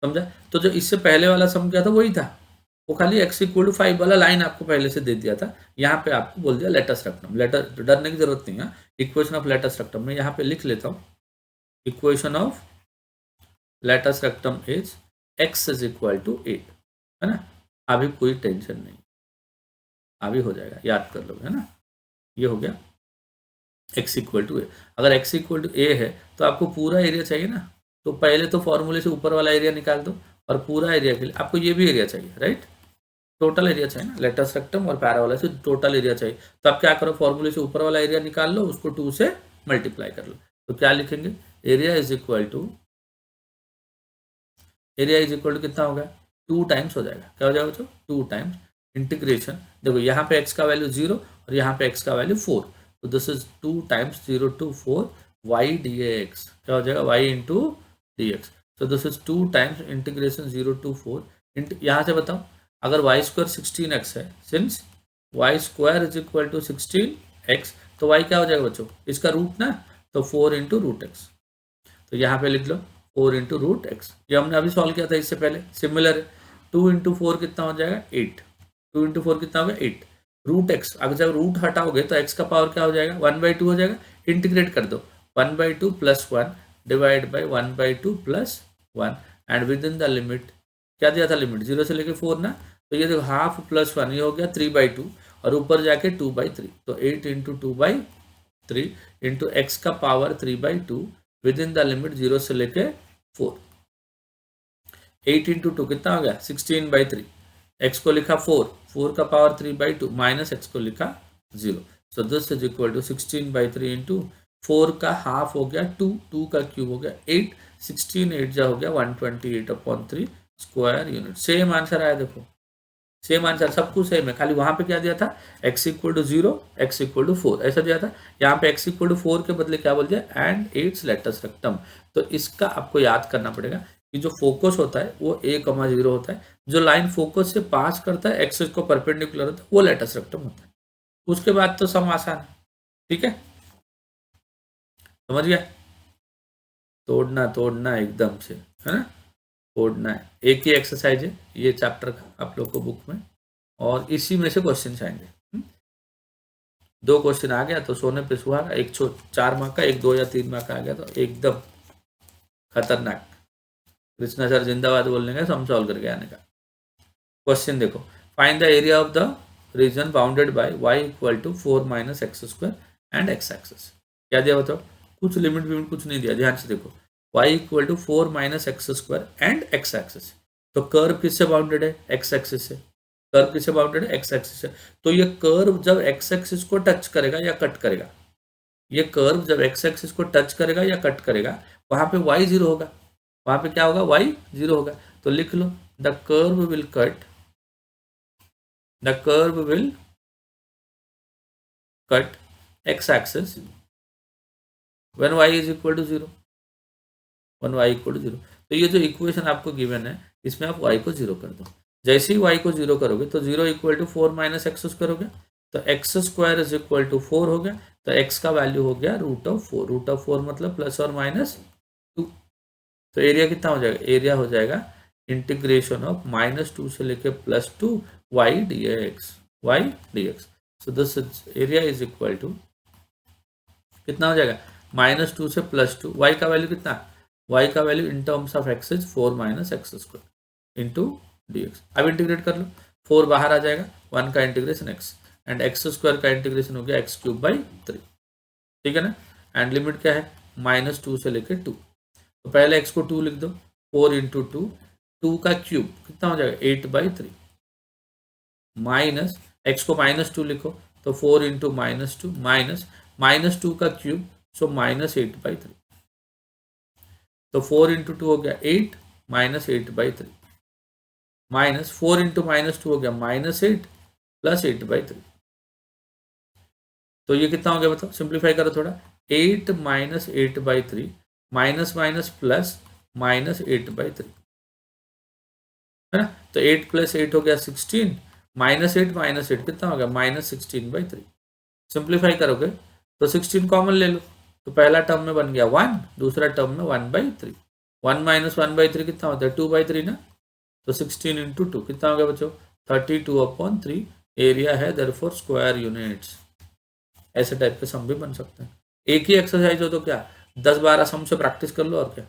समझा। तो जो इससे पहले वाला सम क्या था वही था, वो खाली x इक्वल टू 5 वाला लाइन आपको पहले से दे दिया था, यहाँ पे आपको बोल दिया लेटस रेक्टम, लेटर डरने की जरूरत नहीं है, इक्वेशन ऑफ लेटस रेक्टम में यहाँ पे लिख लेता हूँ, equation of latus rectum is x is equal to 8, है ना। अभी कोई टेंशन नहीं, अभी हो जाएगा, याद कर लो, है ना। ये हो गया x इक्वल टू ए, अगर x इक्वल टू ए है तो आपको पूरा एरिया चाहिए ना, तो पहले तो फॉर्मूले से ऊपर वाला एरिया निकाल दो, और पूरा एरिया के लिए आपको ये भी एरिया चाहिए, राइट, टोटल एरिया चाहिए ना, लेटस रेक्टम और पैराबोला से टोटल एरिया चाहिए, तो आप क्या करो फॉर्मूले से ऊपर वाला एरिया निकाल लो, उसको 2 से मल्टीप्लाई कर लो, तो क्या लिखेंगे area is equal to, area is equal to कितना होगा 2 टाइम्स हो जाएगा, क्या हो जाएगा बच्चों 2 टाइम्स इंटीग्रेशन, देखो यहाँ पे x का वैल्यू 0 और यहाँ पे x का वैल्यू 4, तो this is 2 times 0 to 4 y dx, क्या हो जाएगा y इंटू डी एक्स, तो this is 2 times integration 0 to 4, यहाँ से बताओ अगर y स्क्वायर 16x है, since y square is equal to 16x, तो y क्या हो जाएगा बच्चों इसका रूट ना, तो 4 इंटू रूट एक्स, तो यहाँ पे लिख लो 4 इंटू रूट एक्स, ये हमने अभी सॉल्व किया था इससे पहले, सिमिलर है। 2 इंटू 4 कितना हो जाएगा 8, 2 इंटू 4 कितना हो गया 8, रूट एक्स, अगर जब रूट हटाओगे तो एक्स का पावर क्या हो जाएगा 1/2 हो जाएगा, इंटीग्रेट कर दो 1/2 plus 1 divide by 1/2 plus 1 and with in the limit, क्या दिया था लिमिट 0 से लेके 4 ना, तो ये देखो हाफ प्लस 1 ये हो गया 3/2 और ऊपर जाके 2/3, तो 8 इंटू 2/3 इंटू एक्स का power 3/2 with in the limit 0 से लेके 4, 8 इंटू 2 कितना हो गया 16/3, एक्स को लिखा 4, 4 का पावर 3/2 माइनस एक्स को लिखा 0, so this is equal to 16/3 into 4 का हाफ हो गया 2, 2 का क्यूब हो गया 8, 16 8 जा हो गया 128/3 स्क्वायर यूनिट। सेम आंसर आया, देखो सेम आंसर, सब कुछ सेम है, खाली वहां पे क्या दिया था x equal to 0, x equal to 4 ऐसा दिया था, यहाँ पे x इक्वल टू 4 के बदले क्या बोल दिया एंड इट्स लेटेस्ट रेक्टम। तो इसका आपको याद करना पड़ेगा कि जो फोकस होता है वो a,0 होता है, जो लाइन फोकस से पास करता है एक्सिस को परपेंडिकुलर होता है वो लेटेस्ट रेक्टम होता है। उसके बाद तो सम आसान है, ठीक है, समझ गया, तोड़ना तोड़ना एकदम से, है ना, तोड़ना है, एक ही एक्सरसाइज है ये चैप्टर का आप लोग को बुक में, और इसी में से क्वेश्चन आएंगे। 2 क्वेश्चन आ गया तो सोने पे सुहागा, एक 4 मार्क का, एक 2 या 3 मार्क का आ गया तो एकदम खतरनाक, कृष्णा सर जिंदाबाद बोलने का, सम सॉल्व करके आने का। क्वेश्चन देखो, find the area of the region bounded by y equal to 4 minus x square and x axis, क्या दिया बताओ, कुछ लिमिट विमिट कुछ नहीं दिया, ध्यान से देखो, y equal to 4 minus x square and x axis, तो कर्व किससे बाउंडेड है एक्स एक्सिस से, कर्व किससे बाउंडेड है एक्स एक्सिस से, तो ये कर्व जब एक्स एक्सिस को टच करेगा या कट करेगा, ये कर्व जब एक्स एक्सिस को टच करेगा या कट करेगा वहां पे y 0 होगा, वहां पे क्या होगा y 0 होगा, तो लिख लो the curve will cut, the curve will cut x axis when y is equal to 0, when y equal to 0, तो ये जो इक्वेशन आपको गिवन है इसमें आप y को 0 कर दो, जैसे ही y को 0 करोगे तो 0 equal to 4 minus x square हो गया, तो x square is equal to 4 हो गया, तो x का वैल्यू हो गया √4, √4 मतलब प्लस और माइनस 2, तो एरिया कितना हो जाएगा, एरिया हो जाएगा इंटीग्रेशन ऑफ -2 से लेके +2 y dx, so this area is equal to कितना हो जाएगा -2 से +2, y का वैल्यू कितना, y का value in terms of x is 4 minus x square into dx, अब इंटीग्रेट कर लो, 4 बाहर आ जाएगा, 1 का integration x and x square का इंटीग्रेशन हो गया x³ 3, ठीक है ना, एंड लिमिट क्या है -2 से लेके 2, तो पहले x को 2 लिख दो, 4 इंटू 2, 2 का क्यूब कितना हो जाएगा 8/3 माइनस एक्स को -2 लिखो तो 4 इंटू -2 माइनस -2 का क्यूब, सो -8/3, तो 4 इंटू 2 हो गया 8 माइनस 8/3 माइनस 4 इंटू -2 हो गया -8 प्लस 8/3, तो ये कितना हो गया बताओ, सिंप्लीफाई करो थोड़ा, 8 माइनस 8/3 माइनस माइनस प्लस -8/3, है ना, तो 8 प्लस 8 हो गया 16, -8 कितना हो गया -16/3, सिंप्लीफाई करोगे तो 16 कॉमन ले लो, तो पहला टर्म में बन गया 1, दूसरा टर्म में 1/3, 1 माइनस 1/3 कितना होता है 2/3 ना, तो 16 इंटू 2 कितना हो गया बच्चों 32/3, एरिया है देयरफॉर स्क्वायर यूनिट्स, ऐसे टाइप के सम भी बन सकते हैं, एक ही एक्सरसाइज हो तो क्या 10-12 सम से प्रैक्टिस कर लो और क्या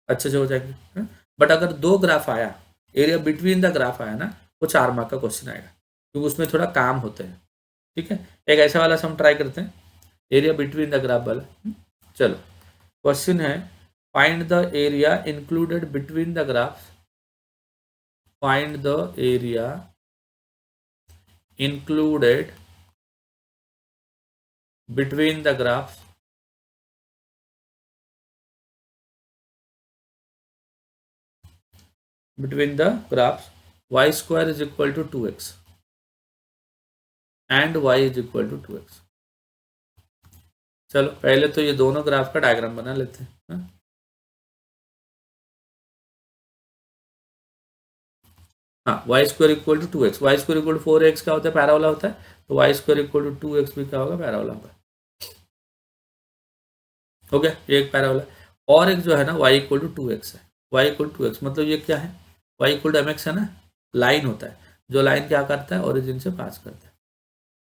अच्छे से हो जाएंगे, बट अगर 2 ग्राफ आया, एरिया बिटवीन द ग्राफ आया ना, वो 4 मार्क का क्वेश्चन आएगा, क्योंकि उसमें थोड़ा काम होते हैं, ठीक है, एक ऐसा वाला सम ट्राई करते हैं, एरिया बिटवीन द ग्राफ वाला, चलो क्वेश्चन है find the area included between the graph, find the area included between the graphs y square is equal to 2x and y is equal to 2x, चलो पहले तो ये दोनों ग्राफ का डायग्राम बना लेते हैं, हाँ y square equal to 2x, y square equal to 4x क्या होता है पैराबोला होता है, तो y square equal to 2x भी क्या होगा पैराबोला होगा, हो गया ये एक पैराबोला, और एक जो है ना y इक्वल टू 2x है, y इक्वल टू 2x मतलब ये क्या है, y इक्वल टू mx है ना, लाइन होता है, जो लाइन क्या करता है, ओरिजिन से पास करता है,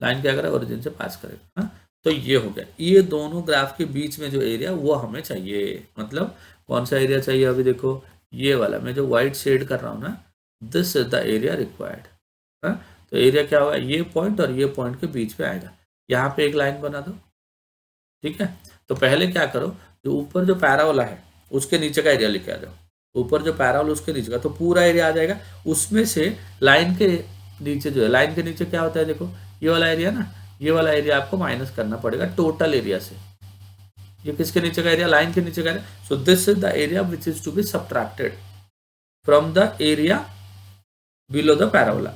लाइन क्या करेगा, ओरिजिन से पास करेगा। हाँ, तो ये हो गया, ये दोनों ग्राफ के बीच में जो एरिया वो हमें चाहिए, मतलब कौन सा एरिया चाहिए, अभी देखो ये वाला मैं जो व्हाइट शेड कर रहा हूँ ना, this is the area required. हाँ, तो एरिया क्या होगा, ये पॉइंट और ये पॉइंट के बीच में आएगा, यहाँ पे एक लाइन बना दो, ठीक है। तो पहले क्या करो, जो ऊपर जो पैराबोला है उसके नीचे का एरिया लेके आ जाओ, ऊपर जो पैराबोला उसके नीचे का, तो पूरा एरिया आ जाएगा, उसमें से लाइन के नीचे जो है, लाइन के नीचे क्या होता है देखो, ये वाला एरिया ना, ये वाला एरिया आपको माइनस करना पड़ेगा टोटल एरिया से। ये किसके नीचे का एरिया, लाइन के नीचे का area, so this is the area which is to be subtracted from the area below the parabola.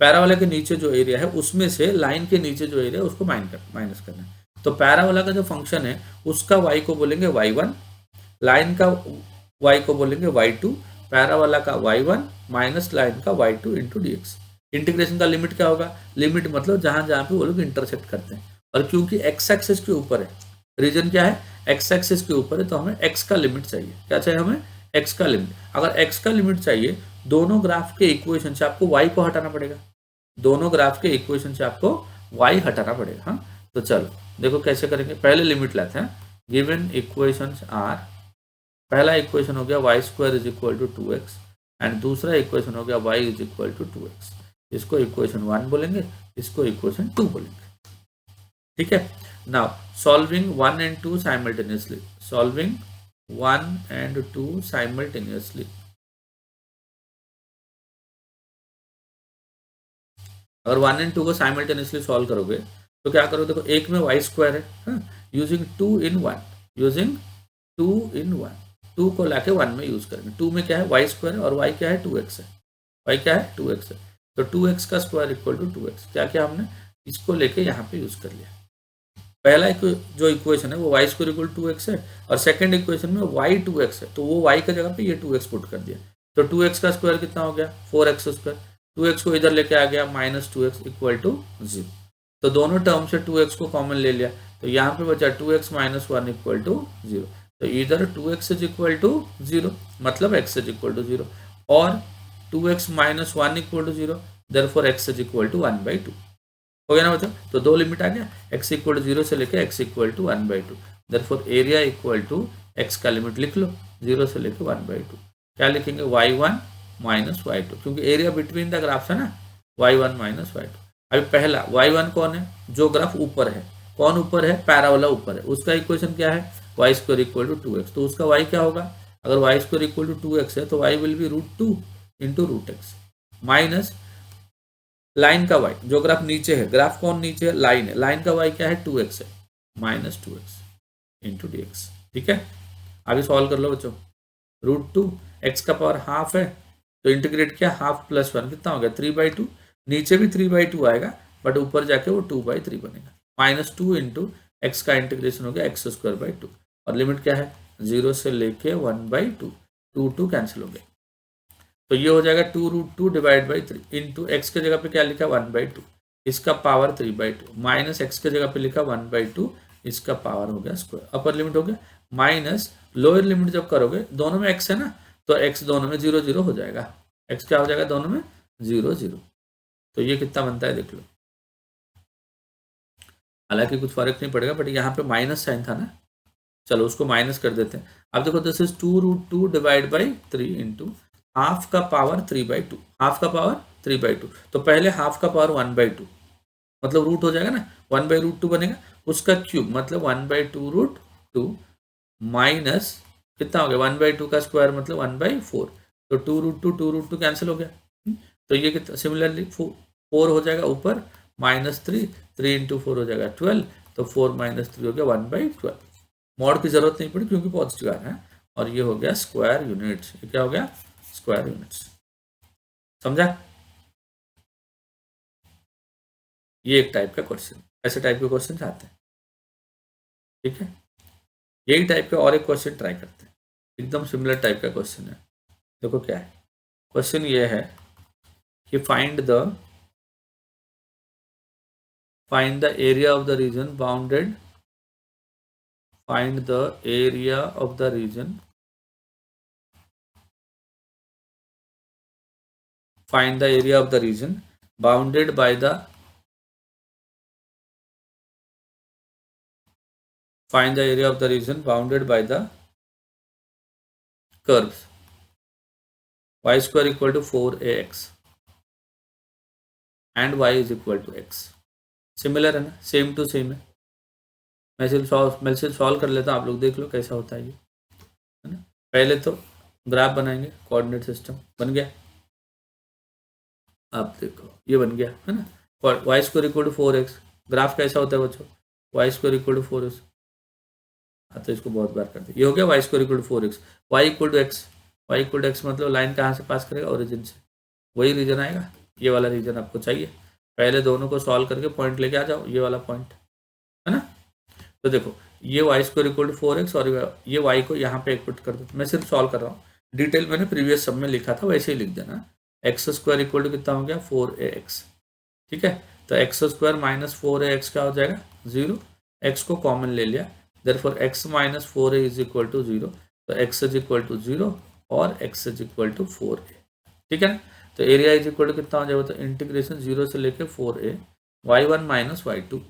Parabola के नीचे जो एरिया है उसमें से लाइन के नीचे जो एरिया है उसको माइनस करना है। तो पैराबोला का जो फंक्शन है उसका y को बोलेंगे y1, लाइन का y को बोलेंगे y2, पैराबोला का y1 माइनस लाइन का y2 into d x. Integration का लिमिट क्या होगा, लिमिट मतलब जहां जहां पे वो लोग इंटरसेक्ट करते हैं, और क्योंकि एक्स एक्सिस के ऊपर है, रीजन क्या है, एक्स एक्सिस के ऊपर है, तो हमें एक्स का लिमिट चाहिए, क्या चाहिए हमें, एक्स का लिमिट। अगर एक्स का लिमिट चाहिए, दोनों ग्राफ के इक्वेशन से आपको y को हटाना पड़ेगा, दोनों ग्राफ के इक्वेशन से आपको y हटाना पड़ेगा। हाँ, तो चलो देखो कैसे करेंगे, पहले लिमिट लाते हैं, गिवन इक्वेशंस आर, पहला इक्वेशन हो गया y square is equal to 2x, and दूसरा इक्वेशन हो गया y is equal to 2x, इसको इक्वेशन 1 बोलेंगे, इसको इक्वेशन 2 बोलेंगे, ठीक है। Now solving 1 and 2 simultaneously, solving 1 and 2 simultaneously, अगर 1 एंड 2 को साइमल्टेनियसली सॉल्व करोगे तो क्या करोगे, देखो एक में वाई स्क्वायर है, यूजिंग 2 इन 1, यूजिंग 2 इन 1, 2 को लाके 1 में यूज करेंगे, 2 में क्या है वाई स्क्वायर है और वाई क्या है 2x है, वाई क्या है 2x है, तो 2x का स्क्वायर इक्वल टू 2x, क्या किया हमने, इसको लेके यहाँ पे यूज कर लिया। पहला जो इक्वेशन है वो वाई स्क्वायर इक्वल 2x है, और सेकंड इक्वेशन में वाई 2x है, तो वो वाई का जगह पे ये 2x पुट कर दिया, तो 2x का स्क्वायर कितना हो गया 4x स्क्वायर, 2x को इधर लेके आ गया -2x इक्वल टू 0, तो दोनों टर्म से 2x को कॉमन ले लिया, तो यहाँ पे बचा 2x माइनस 1 इक्वल टू 0, तो इधर 2x इज इक्वल टू 0 मतलब x इज इक्वल टू 0, और 2x minus 1 equal to 0, therefore x is equal to 1/2, हो गया ना बच्चों, तो दो लिमिट आ गया, x इक्वल टू 0 से लेके x equal to 1/2, therefore area equal to x का लिमिट लिख लो 0 से लेके 1/2, क्या लिखेंगे y1 माइनस y2, क्योंकि एरिया बिटवीन द ग्राफ्स है ना, y1 माइनस y2। अभी पहला y1 कौन है, जो ग्राफ ऊपर है, कौन ऊपर है, पैराबोला ऊपर है, उसका इक्वेशन क्या है, Y square equal to 2x, तो उसका y क्या होगा, अगर Y square equal to 2x है तो y will be √2 into √x, minus line का y, जो ग्राफ नीचे है, ग्राफ कौन नीचे है, लाइन है, लाइन का y क्या है 2x है, minus 2x into d x, ठीक है। आगे सॉल्व कर लो बच्चों, √2, x का पावर हाफ है, तो इंटीग्रेट किया, हाफ प्लस 1 कितना हो गया 3/2, नीचे भी 3/2 आएगा, बट ऊपर जाके वो 2/3 बनेगा, -2 इंटू एक्स का इंटीग्रेशन हो गया x²/2, और लिमिट क्या है 0 से लेके 1/2, 2 कैंसिल हो गया, तो ये हो जाएगा 2√2 डिवाइड बाई 3 इंटू एक्स के जगह पे क्या लिखा 1/2, इसका पावर 3/2, माइनस एक्स के जगह पे लिखा 1/2, इसका पावर हो गया स्क्वायर, अपर लिमिट हो गया, माइनस लोअर लिमिट जब करोगे, दोनों में एक्स है ना, तो एक्स दोनों में 0 0 हो जाएगा, एक्स क्या हो जाएगा दोनों में 0 0, तो ये कितना बनता है देख लो, हालांकि कुछ फर्क नहीं पड़ेगा, बट यहाँ पे माइनस साइन था ना, चलो उसको माइनस कर देते हैं। अब देखो this is 2√2 divide by 3 into half का पावर 3/2, हाफ का पावर 3/2, तो पहले हाफ का पावर 1/2, मतलब रूट हो जाएगा ना, 1/√2 बनेगा, उसका क्यूब मतलब 1/2√2 माइनस कितना हो गया 1/2 का स्क्वायर मतलब 1/4, तो 2√2 कैंसिल हो गया, तो ये कितना सिमिलरली 4 हो जाएगा ऊपर, -3, 3 इंटू 4 हो जाएगा 12, तो 4 - 3 हो गया 1/12, मॉड की जरूरत नहीं पड़ी क्योंकि पॉजिटिव आ रहा है, और ये हो गया स्क्वायर यूनिट्स, ये क्या हो गया स्क्वायर यूनिट्स, समझा, ये एक टाइप का क्वेश्चन, ऐसे टाइप के क्वेश्चन आते हैं, ठीक है। यही टाइप का और एक क्वेश्चन ट्राई करते हैं, एकदम सिमिलर टाइप का क्वेश्चन है, देखो क्या है क्वेश्चन, ये है कि find the area of the region find the area of the region, find the area of the region bounded by the, find the area of the region bounded by the curves y square equal to 4ax and y is equal to x. Similar है ना, सेम टू सेम है. मैं सिर्फ सॉल्व कर लेता हूँ, आप लोग देख लो कैसा होता है ये, है ना. पहले तो ग्राफ बनाएंगे, कोऑर्डिनेट सिस्टम बन गया, आप देखो ये बन गया है ना. Y square equal to 4x, graph कैसा होता है बच्चों, Y square equal to 4x. हाँ तो इसको बहुत बार कर दे, ये हो गया y square equal to 4x, y equal to x, y equal to x मतलब लाइन कहाँ से पास करेगा, ओरिजिन से. वही रीजन आएगा, ये वाला रीजन आपको चाहिए. पहले दोनों को सॉल्व करके पॉइंट लेके आ जाओ, ये वाला पॉइंट है ना. तो देखो ये Y square equal to 4x और ये वाई को यहाँ पे पुट कर दो. मैं सिर्फ सॉल्व कर रहा हूँ, डिटेल मैंने प्रीवियस सब में लिखा था वैसे ही लिख देना. एक्स स्क्वायर इक्वल टू कितना हो गया 4ax. ठीक है, तो एक्स स्क्वायर माइनस 4ax क्या हो जाएगा 0. एक्स को कॉमन ले लिया, therefore x minus 4a is equal to 0. तो x इज इक्वल टू 0 और x is equal to 4a. ठीक है ना. तो एरिया इज इक्वल टू कितना हो जाएगा, तो इंटीग्रेशन 0 से लेके 4a y1 minus y2,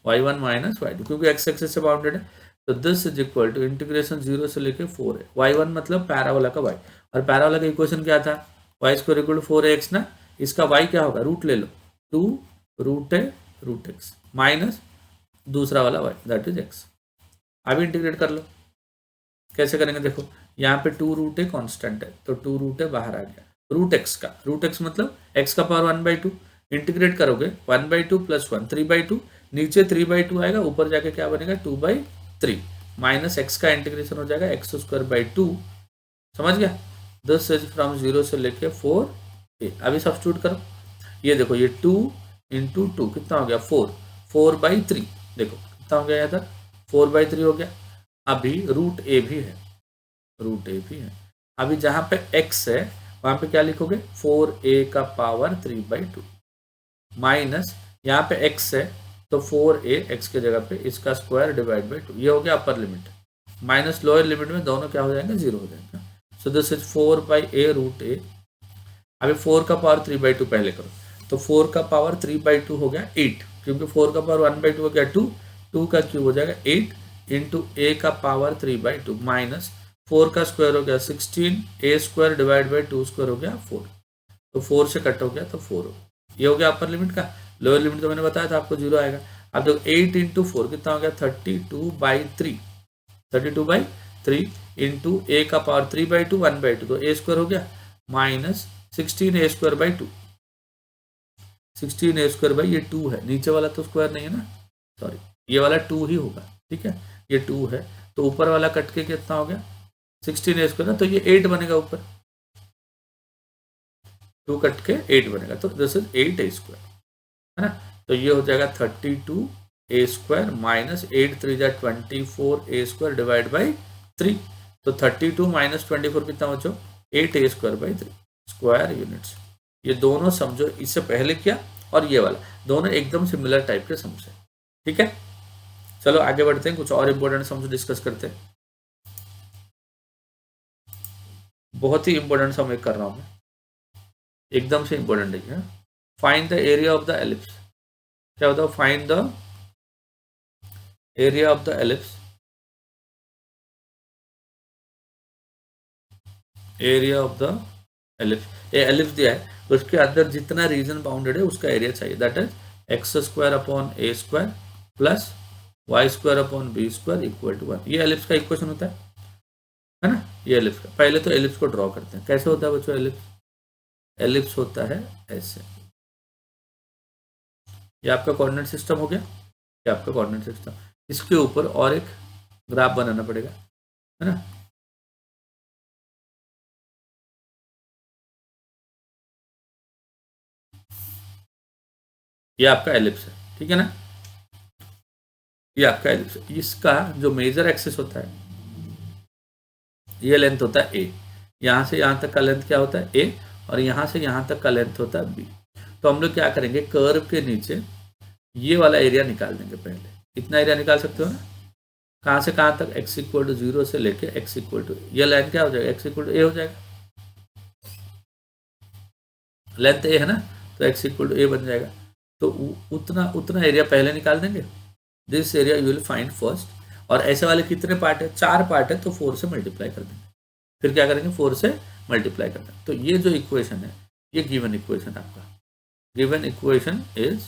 y1 minus y2 क्योंकि x एक्सिस से बाउंडेड है. तो this is equal to integration 0 से लेके 4a. y1 मतलब पैराबोला का y, और पैराबोला का इक्वेशन क्या था, y square equal to 4ax ना. इसका y क्या होगा, रूट ले लो, 2 root a root x minus दूसरा वाला y दैट इज x. अभी इंटीग्रेट कर लो, कैसे करेंगे देखो, यहाँ पे 2 रूट a कांस्टेंट है, तो 2 रूट a बाहर आ गया. रूट x का, रूट x मतलब x का पावर 1/2. इंटीग्रेट करोगे 1/2 प्लस 1 3/2, नीचे 3/2 आएगा, ऊपर जाके क्या बनेगा 2/3 माइनस x का इंटीग्रेशन हो जाएगा x स्क्वायर बाई 2. समझ गया. दिस इज फ्रॉम 0 से लेके 4a. अभी सब्स्टिट्यूट करो, ये देखो ये 2 इंटू 2 कितना हो गया 4/3. देखो कितना हो गया इधर 4/3 हो गया. अभी रूट a भी है, रूट a भी है. अभी जहां पे x है वहां पे क्या लिखोगे 4a का पावर 3/2 माइनस यहाँ पे x है तो 4a x के जगह पे इसका स्क्वायर डिवाइड बाई 2. ये हो गया upper limit, minus lower limit में दोनों क्या हो जाएंगे 0 हो जाएंगे. So this is 4/a root a. अभी 4 का पावर 3/2 पहले करो, तो 4 का पावर 3/2 हो गया 8, क्योंकि 4 का पावर 1/2 हो गया 2, 2 का क्यूब हो जाएगा 8 इंटू a का पावर 3/2 माइनस 4 का स्क्वायर हो गया 16, a square divide by 2 square हो गया 4. तो 4 से कट हो गया तो 4 हो. ये हो गया अपर लिमिट का. लोअर लिमिट तो मैंने बताया था आपको 0 आएगा. अब देखो 8 इंटू 4 कितना हो गया 32/3, 32/3 इंटू a का पावर 3/2 1/2, तो a स्क्वायर हो गया minus 16a square by 2. 16a square by ये 2 है, नीचे वाला तो स्क्वायर नहीं है ना, सॉरी ये वाला 2 ही होगा. ठीक है, ये 2 है तो ऊपर वाला कट के कितना हो गया 16a स्क्वायर, तो ये 8 बनेगा, ऊपर 2 कट के 8 बनेगा. तो दिस इज 8a स्क्वायर है ना. तो ये हो जाएगा 32a स्क्वायर माइनस 8 3 जा 24a स्क्वायर डिवाइड बाई 3. तो 32 माइनस 24 कितना बचो 8a square by 3 square units. ये दोनों समझो, इससे पहले किया और ये वाला दोनों एकदम सिमिलर टाइप के सम्स है. ठीक है, चलो आगे बढ़ते हैं, कुछ और इंपॉर्टेंट सम्स डिस्कस करते हैं. बहुत ही इंपॉर्टेंट सम एक कर रहा हूं मैं, एकदम से इंपॉर्टेंट है. Find the area of the ellipse. क्या होता है, find the area of the ellipse, area of the ellipse. ये एलिप्स दिया है, उसके अंदर जितना रीजन बाउंडेड है उसका एरिया चाहिए. That is x square upon a square plus y square upon b square equal to 1. ये एलिप्स का इक्वेशन होता है ना. ये एलिप्स का, पहले तो एलिप्स को ड्रॉ करते हैं. कैसे होता है बच्चों एलिप्स, एलिप्स होता है ऐसे. ये आपका कोऑर्डिनेट सिस्टम हो गया, ये आपका कोऑर्डिनेट सिस्टम. इसके ऊपर और एक ग्राफ बनाना पड़ेगा, है ना. ये आपका एलिप्स है, ठीक है ना. ये आपका एलिप्स है. इसका जो मेजर एक्सिस होता है ये लेंथ होता है a. यहाँ से यहाँ तक का लेंथ क्या होता है a, और यहाँ से यहाँ तक का लेंथ होता है b. तो हम लोग क्या करेंगे, कर्व के नीचे ये वाला एरिया निकाल देंगे. पहले इतना एरिया निकाल सकते हो ना, कहाँ से कहाँ तक, x इक्वल टू 0 से लेके x इक्वल टू, ये लाइन क्या हो जाएगा, x इक्वल टू a हो जाएगा, लेंथ a है ना, तो x इक्वल टू a बन जाएगा। तो उतना उतना एरिया पहले निकाल देंगे, this area you will find first. और ऐसे वाले कितने पार्ट है, 4 पार्ट है, तो 4 से मल्टीप्लाई कर देंगे। फिर क्या करेंगे, 4 से मल्टीप्लाई कर देंगे। तो ये जो इक्वेशन है, ये गिवन इक्वेशन आपका, गिवन इक्वेशन इज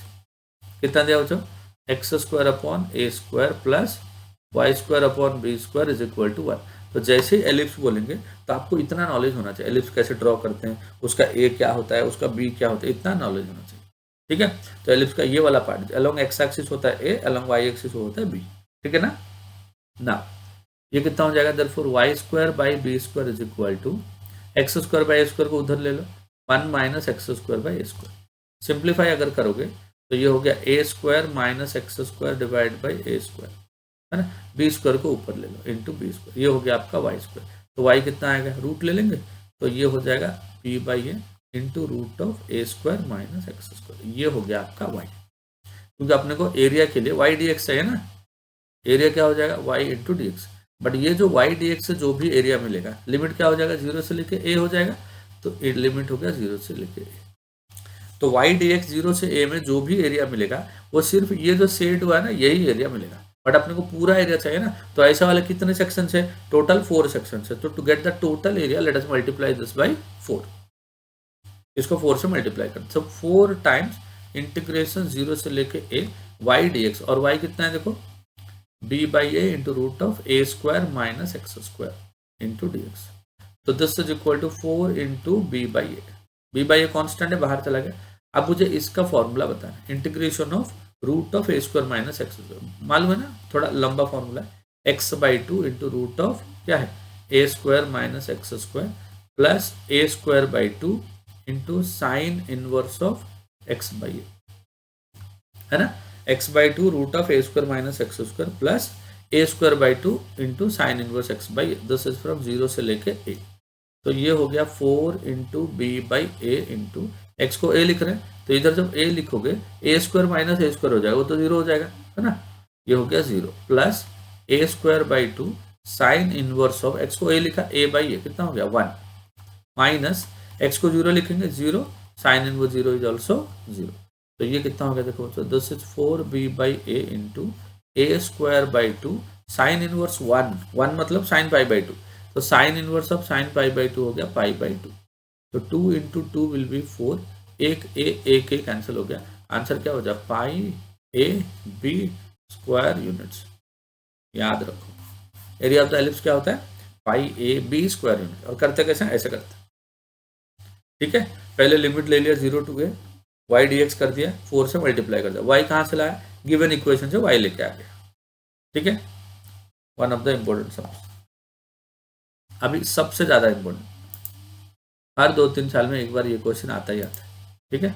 कितना दिया बच्चों, x square upon a square plus y square upon b square is equal to 1। तो जैसे ही एलिप्स बोलेंगे तो आपको इतना नॉलेज होना चाहिए, एलिप्स कैसे ड्रॉ करते हैं, उसका ए क्या होता है, उसका बी क्या होता है, इतना नॉलेज होना चाहिए। ठीक है, तो एलिप्स का ये वाला पार्ट अलोंग एक्स एक्सिस होता है ए, अलोंग वाई एक्सिस होता है बी। ठीक है ना ये कितना हो जाएगा, therefore y square by b square is equal to x square by a square को उधर ले लो, 1 minus x square by a square. Simplify अगर करोगे तो ये हो गया a square minus x square divide by a square, है ना, बी स्क्वायर को ऊपर ले लो इंटू बी स्क्वायर, ये हो गया आपका वाई स्क्वायर। तो वाई कितना आएगा, रूट ले लेंगे, तो ये हो जाएगा b by a into root of a square minus x square, ये हो गया आपका वाई। क्योंकि अपने को एरिया के लिए वाई डी एक्स चाहिए ना, एरिया क्या हो जाएगा y into d x. But ये जो वाई डी एक्स से जो भी एरिया मिलेगा, लिमिट क्या हो जाएगा, 0 से लेके ए हो जाएगा, तो लिमिट हो गया 0 से लेके ए। तो वाई डी एक्स 0 से ए में जो भी एरिया मिलेगा वो सिर्फ ये जो शेड हुआ है ना, यही एरिया मिलेगा। बट अपने को पूरा एरिया चाहिए ना, तो ऐसा वाले कितने सेक्शन है, टोटल 4 सेक्शन है। तो to get the total area let us multiply this by 4, इसको 4 से मल्टीप्लाई कर, तो 4 टाइम्स इंटीग्रेशन 0 से लेके ए वाई डी एक्स, और वाई कितना है देखो, b by a into root of a square minus x square into dx। तो this is equal to 4 into b by a, b by a constant है, बाहर चला गया। अब मुझे इसका फॉर्मूला बताना, integration of root of a square minus x square, मालूम है ना, थोड़ा लंबा फॉर्मूला है, x by 2 into root of क्या है a square minus x square plus a square by 2 into sine inverse of x by a, है ना, x by 2 root of a square minus x square plus a square by 2 into sine inverse x by a, this is from 0 से लेके ए। तो ये हो गया 4 into b by a into x को ए लिख रहे हैं, तो इधर जब ए लिखोगे ए स्क्वायर माइनस ए स्क्वायर हो जाएगा, वो तो 0 हो जाएगा, है ना, ये हो गया 0 plus a square by 2 sign inverse of x को ए लिखा, ए बाई ए कितना हो गया 1 माइनस एक्स को 0 लिखेंगे 0, साइन इनवर्स 0 इज ऑल्सो 0। तो ये कितना हो गया देखो, तो this is 4b by a into A square by 2 sine inverse 1 मतलब साइन पाई बाई 2, तो sign inverse of sine pi by 2 हो गया पाई बाई 2। तो 2 इंटू 2 विल बी 4, एक ए कैंसिल हो गया, आंसर क्या हो जाए पाई ए बी स्क्वायर यूनिट्स। याद रखो एरिया ऑफ द एलिप्स क्या होता है, पाई ए बी स्क्वायर यूनिट। और करते कैसे, ऐसे करते, ठीक है, पहले लिमिट ले लिया 0 to a, y d x कर दिया, 4 से मल्टीप्लाई कर दिया, वाई कहाँ से लाया, गिवन इक्वेशन से वाई लेके आ गया। ठीक है, one of the important sums. अभी सबसे ज्यादा इम्पोर्टेंट, हर 2-3 साल में एक बार ये क्वेश्चन आता ही आता है। ठीक है,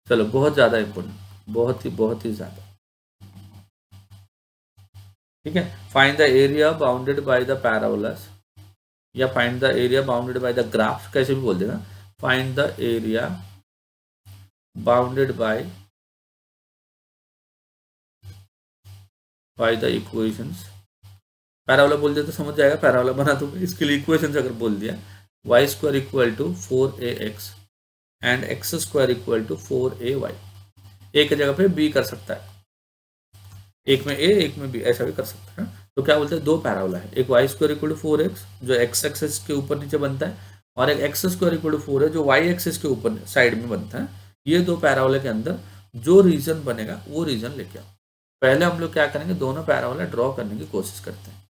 चलो बहुत ज्यादा इम्पोर्टेंट, बहुत ही ज्यादा। ठीक है, find the area bounded by the parabolas, या find the area bounded by the graph, कैसे भी बोल देना, find the area bounded by the equations. Parabola बोल दिया तो समझ जाएगा, पैराबोला बना दूंगा, इसके लिए इक्वेशंस अगर बोल दिया, y square equal to 4ax and x square equal to 4ay, a की जगह पे बी कर सकता है, एक में ए एक में बी, ऐसा भी कर सकता है। तो क्या बोलते हैं, दो पैराबोला है, एक Y square equal to 4x जो एक्स एक्सिस के ऊपर नीचे बनता है, और एक एक्स स्क्वायर इक्वल टू 4 है जो वाई एक्सिस के ऊपर साइड में बनता है। ये दो पैराबोला के अंदर जो रीजन बनेगा वो रीजन लेके आओ। पहले हम लोग क्या करेंगे, दोनों पैराबोला ड्रॉ करने की कोशिश करते हैं।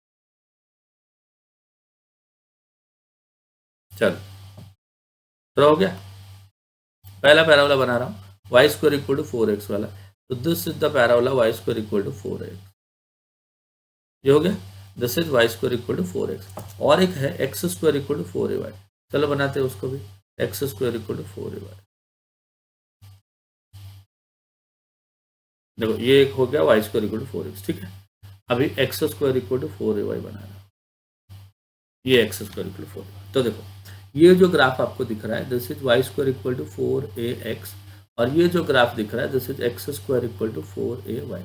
चलो ड्रॉ हो गया, पहला पैराबोला बना रहा हूँ, Y square equal to 4x वाला, तो this is the parabola y square equal to 4x, ये हो गया, this is y square equal to 4x। और एक है x square equal to 4ay, चलो बनाते हैं उसको भी, x square equal to 4ay। देखो ये एक हो गया y square equal to 4x। ठीक है, अभी x square equal to 4ay बना रहा है, ये एक्स स्क्वायर इक्वल टू 4। तो देखो ये जो ग्राफ आपको दिख रहा है, this is y square equal to 4ax, और ये जो ग्राफ दिख रहा है this is x square equal to 4ay,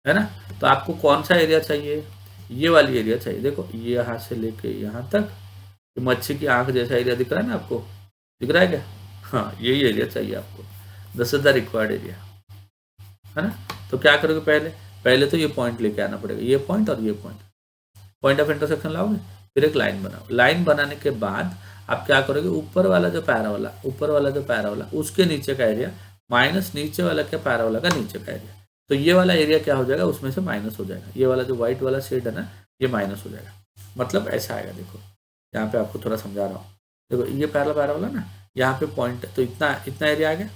है ना। तो आपको कौन सा एरिया चाहिए, ये वाली एरिया चाहिए। देखो ये यहाँ से लेके यहाँ तक मच्छी की आंख जैसा एरिया दिख रहा है ना, आपको दिख रहा है क्या? हाँ, यही एरिया चाहिए आपको, this is the required area, है ना। तो क्या करोगे, पहले पहले तो ये पॉइंट लेके आना पड़ेगा, ये पॉइंट और ये पॉइंट, पॉइंट ऑफ इंटरसेक्शन लाओगे, फिर एक लाइन बनाओ। लाइन बनाने के बाद आप क्या करोगे, ऊपर वाला जो पैराबोला, ऊपर वाला जो पैराबोला उसके नीचे का एरिया माइनस नीचे वाला क्या पैराबोला का नीचे का एरिया, तो ये वाला एरिया क्या हो जाएगा, उसमें से माइनस हो जाएगा। ये वाला जो व्हाइट वाला शेड है ना, ये माइनस हो जाएगा। मतलब ऐसा आएगा, देखो यहाँ पे आपको थोड़ा समझा रहा हूँ। देखो ये पहला पैराबोला ना, यहाँ पे पॉइंट है, तो इतना इतना एरिया आ गया,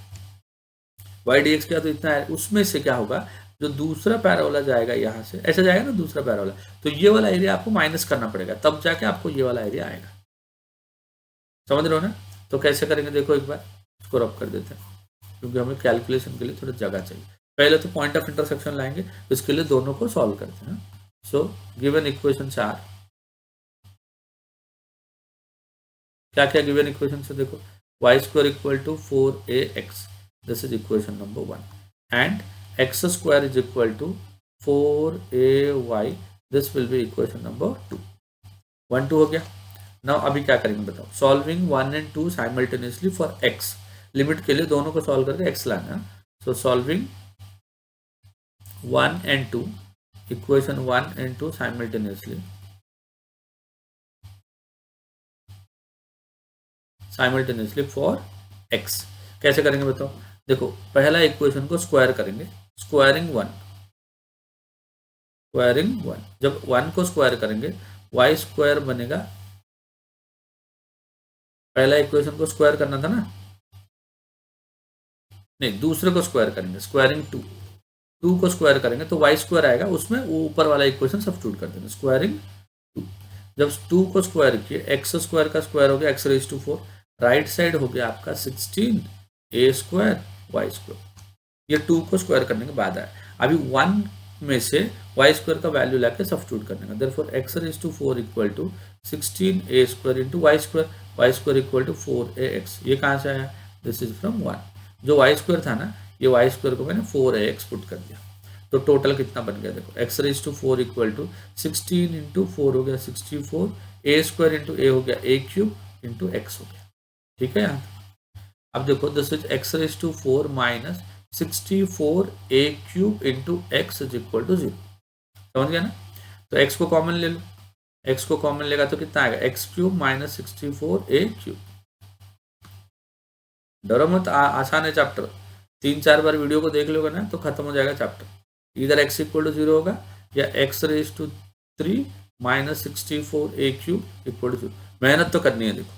वाई डी एक्स किया तो इतना है। उसमें से क्या होगा, जो दूसरा पैराबोला जाएगा यहाँ से, ऐसा जाएगा ना दूसरा पैराबोला, तो ये वाला एरिया आपको माइनस करना पड़ेगा, तब जाके आपको ये वाला एरिया आएगा। समझ रहे हो ना। तो कैसे करेंगे, देखो एक बार इसको रब कर देते हैं, क्योंकि हमें कैलकुलेशन के लिए थोड़ा जगह चाहिए। पहले तो पॉइंट ऑफ इंटरसेक्शन लाएंगे, इसके लिए दोनों को सॉल्व करते हैं। सो गिवन इक्वेशन आर, क्या क्या गिवन इक्वेशन से, देखो y square equal to 4ax, this is equation number 1, and x square is equal to 4ay, this will be equation number 2। 1 2 हो गया। नाउ अभी क्या करेंगे बताओ, solving 1 and 2 simultaneously for x, limit के लिए दोनों को सॉल्व करके x लाना। सो solving 1 and 2, equation 1 and 2 simultaneously for x, कैसे करेंगे बताओ। देखो पहला इक्वेशन को स्क्वायर करेंगे, स्क्वायरिंग 1, जब 1 को स्क्वायर करेंगे y स्क्वायर बनेगा, पहला इक्वेशन को स्क्वायर करना था ना, नहीं दूसरे को स्क्वायर करेंगे, स्क्वायरिंग 2 को स्क्वायर करेंगे तो y स्क्वायर आएगा, उसमें वो ऊपर वाला इक्वेशन सब्स्टिट्यूट कर देंगे, स्क्वायरिंग 2। जब 2 को स्क्वायर किए, एक्स स्क्वायर का स्क्वायर हो गया x raise to 4, right side हो गया आपका 16a स्क्वायर y स्क्वायर, ये 2 को स्क्वायर करने के बाद आया। अभी 1 में से y स्क्वायर का वैल्यू लाके सब्स्टिट्यूट करने का, therefore x raise to 4 equal to 16a square into y square equal to 4ax, ये कहाँ से आया, दिस इज फ्रॉम 1। जो y स्क्वायर था ना, ये y स्क्वायर को मैंने 4ax पुट कर दिया, तो टोटल कितना बन गया, देखो x raise to 4 equal to 16 into 4 हो गया 64, a स्क्वायर इंटू a हो गया a क्यूब इंटू x हो गया, ठीक है। यहाँ अब देखो this is x raise to 4 minus 64a cube into x is equal to 0, समझ गया ना। तो x को कॉमन ले लो, x को कॉमन लेगा तो कितना आएगा, x cube minus 64a cube. डरो मत, आसान है चैप्टर, 3-4 बार वीडियो को देख लोगे ना तो खत्म हो जाएगा चैप्टर। इधर x इक्वल टू 0 होगा या x raise to 3 minus 64a cube equal to 0। मेहनत तो करनी है, देखो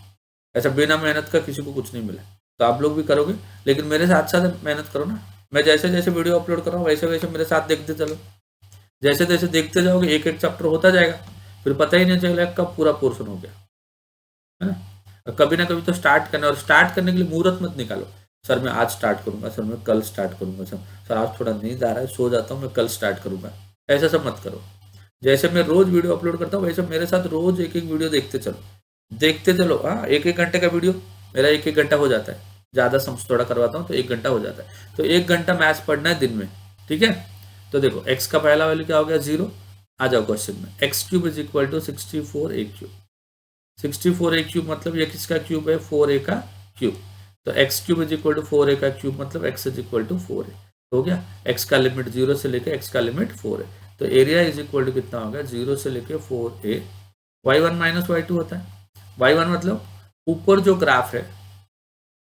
ऐसा बिना मेहनत का किसी को कुछ नहीं मिला, तो आप लोग भी करोगे, लेकिन मेरे साथ साथ मेहनत करो ना। मैं जैसे जैसे वीडियो अपलोड कर रहा हूँ वैसे वैसे मेरे साथ देखते चलो, जैसे जैसे देखते जाओगे एक एक चैप्टर होता जाएगा, फिर पता ही नहीं चलेगा कब पूरा पोर्शन हो गया, है ना। कभी ना कभी तो स्टार्ट करना, और स्टार्ट करने के लिए मुहूर्त मत निकालो, सर मैं आज स्टार्ट करूंगा, सर मैं कल स्टार्ट करूंगा, सर आज थोड़ा नींद आ रहा है सो जाता हूँ, मैं कल स्टार्ट करूंगा, ऐसा सब मत करो। जैसे मैं रोज वीडियो अपलोड करता हूँ वैसे मेरे साथ रोज एक एक वीडियो देखते चलो। हाँ, 1-1 घंटे का वीडियो मेरा 1-1 घंटा हो जाता है, ज़्यादा समझ थोड़ा करवाता हूँ तो 1 घंटा हो जाता है, तो 1 घंटा मैथ्स पढ़ना है दिन में, ठीक है। तो देखो x का पहला वैल्यू क्या हो गया, 0। आ जाओ क्वेश्चन में, x cube is equal to 64a cube, 64a cube मतलब ये किसका क्यूब है, 4a का क्यूब, तो x cube is equal to 4a का क्यूब मतलब x is equal to 4a हो गया। x का लिमिट 0 से लेके x का लिमिट 4 है, तो एरिया इज इक्वल टू कितना होगा, 0 से लेके 4a, y1 माइनस y2 होता है, y1 मतलब ऊपर जो ग्राफ है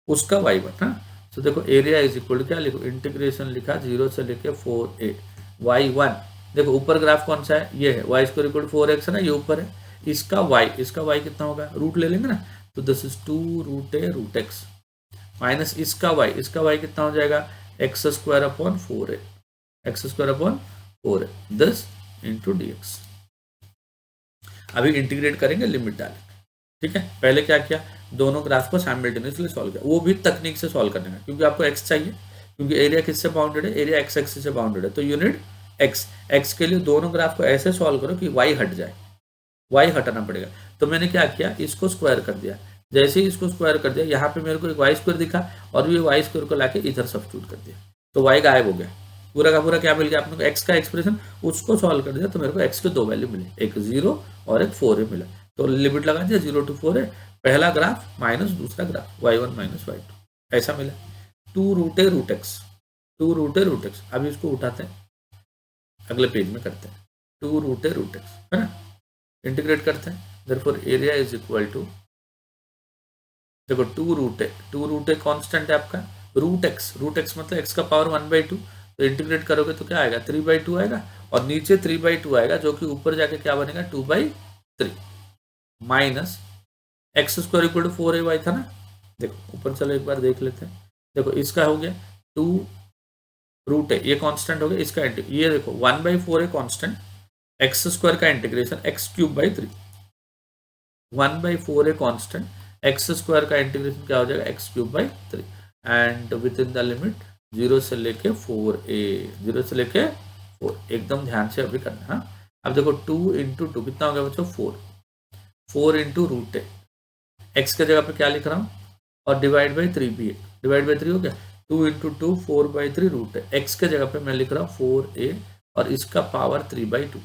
उसका y1, हाँ। तो देखो एरिया इज इक्वल टू क्या लिखो, इंटीग्रेशन लिखा 0 से लेके 4a, y1 देखो ऊपर ग्राफ कौन सा है, ये है, y square equal to 4x है ना, ये ऊपर है, इसका y कितना होगा, रूट ले लेंगे ना, तो this is 2 root a root x minus इसका y कितना हो जाएगा, x square upon 4a, x square upon 4a, this into dx। अभी इंटीग्रेट करेंगे, लिमिट डालेंगे, ठीक है। पहले क्या किया, दोनों ग्राफ को साइमल्टेनियसली सॉल्व किया, वो भी तकनीक से सॉल्व करने का, क्योंकि आपको x चाहिए, क्योंकि एरिया किससे बाउंडेड है, एरिया x एक्सिस से बाउंडेड है, तो यूनिट x के लिए दोनों ग्राफ को ऐसे सॉल्व करो कि y हट जाए, y हटाना पड़ेगा। तो मैंने क्या किया, इसको स्क्वायर कर दिया, जैसे ही इसको स्क्वायर कर दिया यहाँ पे मेरे को एक y स्क्वायर दिखा और ये y स्क्वायर को लाके इधर सब्स्टिट्यूट कर दिया, तो y गायब हो गया, पूरा का पूरा क्या मिल गया अपने को, एक्स का एक्सप्रेशन, उसको सॉल्व कर दिया तो मेरे को एक्स के दो वैल्यू मिले, एक 0 और एक 4a मिला। तो लिमिट लगा दिया 0 to 4a, पहला ग्राफ माइनस दूसरा ग्राफ y1 माइनस y2, ऐसा मिला। Two root a root x, two root a root x, अभी इसको उठाते हैं अगले पेज में करते हैं। Two root a root x है ना, इंटीग्रेट करते हैं, therefore area is equal to, देखो टू रूट ए कांस्टेंट है आपका, रूट एक्स मतलब एक्स का पावर 1/2, तो इंटीग्रेट करोगे तो क्या आएगा 3/2 आएगा, और नीचे 3/2 आएगा जो कि ऊपर जाके क्या बनेगा 2/3 minus x square equal to 4ay था ना। देखो ऊपर चलो एक बार देख लेते हैं, देखो इसका हो गया टू रूट ए, ये कांस्टेंट हो गया, इसका ये देखो 1/4 है कांस्टेंट, एक्स स्क्वायर का इंटीग्रेशन x³ 3, 1/4 है कांस्टेंट, एक्स स्क्वायर का इंटीग्रेशन क्या हो जाएगा x³ 3, and with in the limit 0 से लेके 4a, 0 से लेके 4, एकदम ध्यान से अभी करना है। अब देखो 2 × 2 कितना हो गया बच्चों 4, 4 × रूट ए, एक्स के जगह पे क्या लिख रहा हूँ, और डिवाइड बाई 3 भी है, डिवाइड बाई 3 हो गया, 2 × 2 4/3 रूट है, एक्स के जगह पे मैं लिख रहा हूँ 4a और इसका पावर 3/2,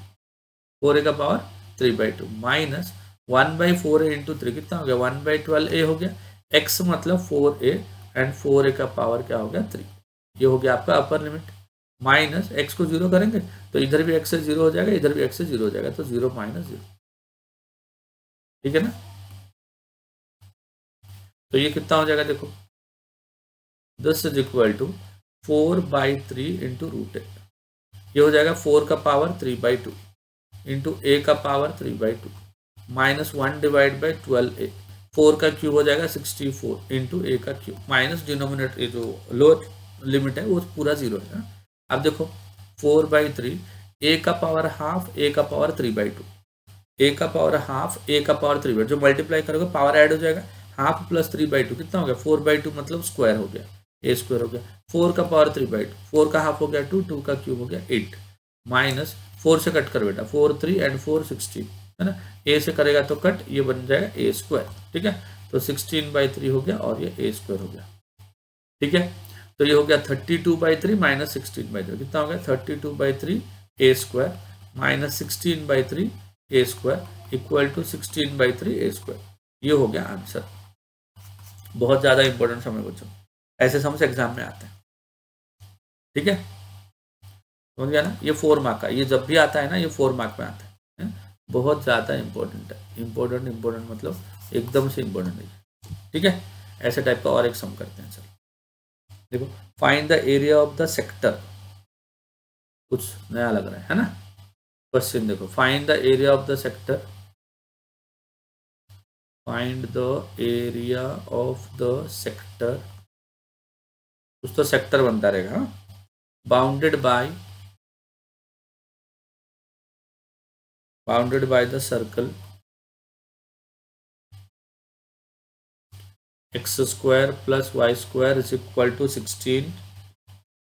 4a का पावर 3/2 माइनस 1/4a × 3 कितना हो गया 1/12a हो गया, x मतलब 4a एंड 4a का पावर क्या हो गया 3, ये हो गया आपका अपर लिमिट, माइनस x को 0 करेंगे तो इधर भी x से 0 हो जाएगा, इधर भी x से 0 हो जाएगा, तो 0 - 0, ठीक है ना। तो ये कितना हो जाएगा देखो, this is equal to 4/3 × root a, ये हो जाएगा 4 का पावर 3/2 इंटू a का power 3/2 minus 1 divide by 12a, 4 का क्यूब हो जाएगा 64 इंटू a का क्यूब, माइनस डिनोमिनेटर ये जो लोअर लिमिट है वो पूरा 0 है ना। अब देखो 4/3, a का पावर हाफ, a का पावर 3/2, a का पावर हाफ, a का पावर 3/2, जो मल्टीप्लाई करोगे पावर ऐड हो जाएगा, हाफ प्लस 3/2 कितना हो गया 4/2 मतलब स्क्वायर हो गया, a स्क्वायर हो गया, 4 का पावर 3/2, 4 का हाफ हो गया 2, 2 का क्यूब हो गया 8, माइनस 4 से कट कर बेटा 4 3 एंड 4 16 है ना, a से करेगा तो कट, ये बन जाएगा a स्क्वायर, ठीक है, तो 16/3 हो गया और ये a स्क्वायर हो गया, ठीक है। तो ये हो गया 32/3 माइनस 16/3 कितना हो गया 32/3 a square minus 16/3 a square equal to 16/3 a square, ये हो गया आंसर। बहुत ज्यादा इंपॉर्टेंट समय बच्चों, ऐसे समझ एग्जाम में आते हैं, ठीक है, समझ गया ना। ये 4 मार्क का, ये जब भी आता है ना ये 4 मार्क में आता है, बहुत ज्यादा इंपॉर्टेंट है, इंपॉर्टेंट मतलब एकदम से इंपॉर्टेंट है, ठीक है। ऐसे टाइप का और एक सम करते हैं, चलो देखो, find the area of the sector, कुछ नया लग रहा है ना क्वेश्चन, देखो find the area of the sector, find the area of the sector, कुछ तो सेक्टर बनता रहेगा, bounded by the circle x² + y² is equal to 16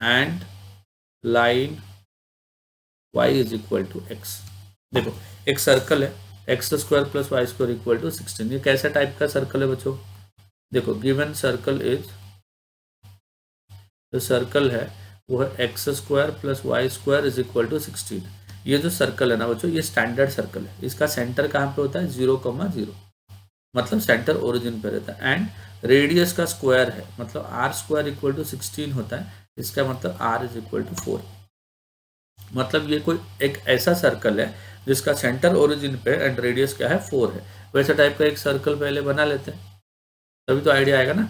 and line y is equal to x। देखो एक सर्कल है x² + y² इक्वल टू 16, ये कैसा टाइप का सर्कल है बच्चों, देखो गिवन सर्कल इज, जो सर्कल है वो है x² + y² is equal to 16, ये जो सर्कल है ना बच्चों ये स्टैंडर्ड सर्कल है, इसका सेंटर कहाँ पे होता है 0,0, मतलब सेंटर ओरिजिन पे रहता है, एंड रेडियस का स्क्वायर है मतलब r² इक्वल टू 16 होता है, इसका मतलब r इज इक्वल टू 4, मतलब ये कोई एक ऐसा सर्कल है जिसका सेंटर ओरिजिन पे एंड रेडियस क्या है 4 है। वैसा टाइप का एक सर्कल पहले बना लेते हैं, तभी तो आइडिया आएगा ना।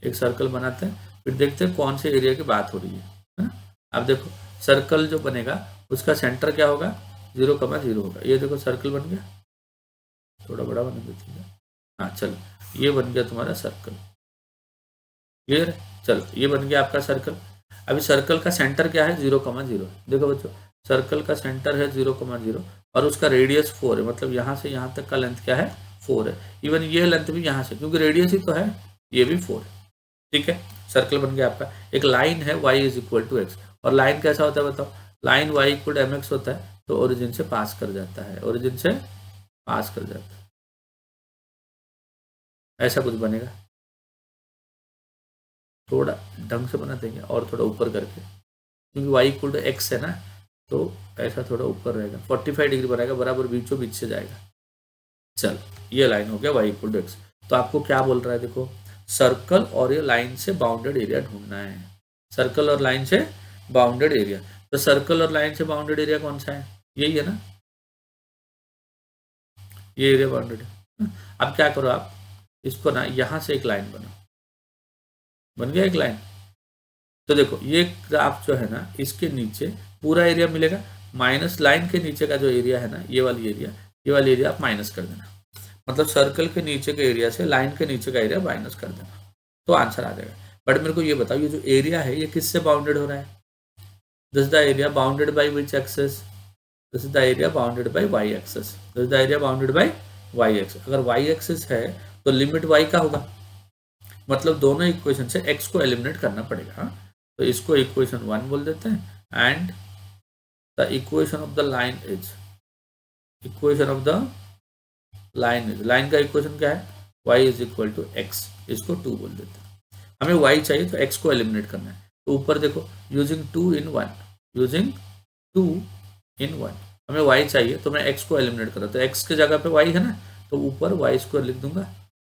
एक सर्कल बनाते हैं फिर देखते हैं कौन से एरिया की बात हो रही है ना। अब देखो सर्कल जो बनेगा उसका सेंटर क्या होगा 0,0 होगा, ये देखो सर्कल बन गया, थोड़ा बड़ा बना देते हैं, हाँ चलो ये बन गया तुम्हारा सर्कल, क्लियर है, चलो ये बन गया आपका सर्कल। अभी सर्कल का सेंटर क्या है 0,0, देखो बच्चों सर्कल का सेंटर है 0,0 और उसका रेडियस 4 है, मतलब यहाँ से यहाँ तक का लेंथ क्या है 4 है, इवन ये लेंथ भी यहाँ से क्योंकि रेडियस ही तो है, ये भी 4 है, ठीक है। सर्कल बन गया आपका, एक लाइन है y is equal to x, और लाइन कैसा होता है बताओ, line y equal to mx होता है, तो ओरिजिन से पास कर जाता है, ओरिजिन से पास कर जाता है, ऐसा कुछ बनेगा, थोड़ा ढंग से बना देंगे और थोड़ा ऊपर करके, क्योंकि वाई इक्वल टू एक्स है ना, तो ऐसा थोड़ा ऊपर रहेगा, 45 डिग्री बनाएगा, बराबर बीचों बीच से जाएगा। चल ये लाइन हो गया वाई इक्वल टू एक्स। तो आपको क्या बोल रहा है, देखो सर्कल और ये लाइन से बाउंडेड एरिया ढूंढना है, सर्कल और लाइन से बाउंडेड एरिया। तो सर्कल और लाइन से बाउंडेड एरिया कौन सा है, यही है ना, ये एरिया बाउंडेड है। अब क्या करो आप, इसको ना यहां से एक लाइन बनाओ, बन गया एक लाइन। तो देखो ये ग्राफ जो है ना, इसके नीचे पूरा एरिया मिलेगा, माइनस लाइन के नीचे का जो एरिया है ना, ये वाली एरिया आप माइनस कर देना। मतलब सर्कल के नीचे के एरिया से लाइन के नीचे का एरिया माइनस कर देना, तो आंसर आ जाएगा। बट मेरे को ये बताओ, ये जो एरिया है ये किससे बाउंडेड हो रहा है, this is the area bounded by which axis, this is the area bounded by y axis, this is the area bounded by y axis. अगर वाई एक्सेस है तो लिमिट वाई का होगा, मतलब दोनों इक्वेशन से एक्स को एलिमिनेट करना पड़ेगा। हाँ? तो इसको इक्वेशन 1 बोल देते हैं, and the equation of the line is, equation of the line is, line का इक्वेशन क्या है, y is equal to x, इसको 2 बोल देते हैं। हमें y चाहिए तो x को एलिमिनेट करना है, तो ऊपर देखो यूजिंग 2 in 1, यूजिंग 2 in 1 हमें y चाहिए, तो मैं x को एलिमिनेट कर रहा हूँ, तो x के जगह पे y है ना, तो ऊपर वाई स्क्वायर लिख दूंगा,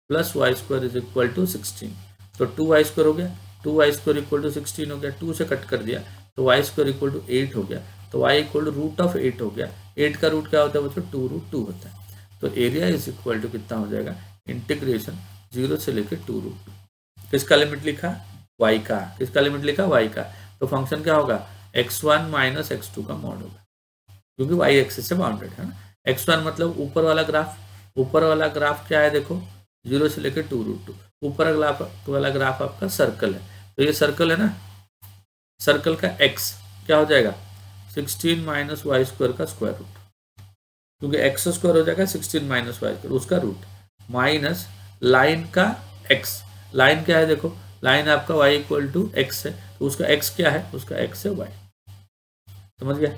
plus y square is equal to 16, तो 2y स्क्वायर हो गया, 2y स्क्वायर इक्वल टू 16 हो गया, 2 से कट कर दिया तो y स्क्वायर इक्वल टू 8 हो गया, तो y equal to root of 8 हो गया। 8 का रूट क्या होता है बच्चों, 2√2 होता है। तो एरिया इज इक्वल टू कितना हो जाएगा, इंटीग्रेशन 0 से लेकर 2√2, किसका लिमिट लिखा, y का, किसका लिमिट लिखा, y का। तो फंक्शन क्या होगा, x1 माइनस x2 का मॉड होगा, क्योंकि y एक्सिस से बाउंडेड है ना। x1 मतलब ऊपर वाला ग्राफ, ऊपर वाला ग्राफ क्या है देखो, 0 से लेकर 2√2, ऊपर वाला ग्राफ आपका सर्कल है, तो ये सर्कल है ना, सर्कल का x क्या हो जाएगा, 16 माइनस वाई स्क्वायर का स्क्वायर रूट, क्योंकि एक्स स्क्वायर हो जाएगा 16 माइनस वाई स्क्वायर, उसका रूट, माइनस लाइन का x, लाइन क्या है देखो, लाइन आपका y इक्वल टू एक्स है, तो उसका x क्या है, उसका x है y, समझ गया।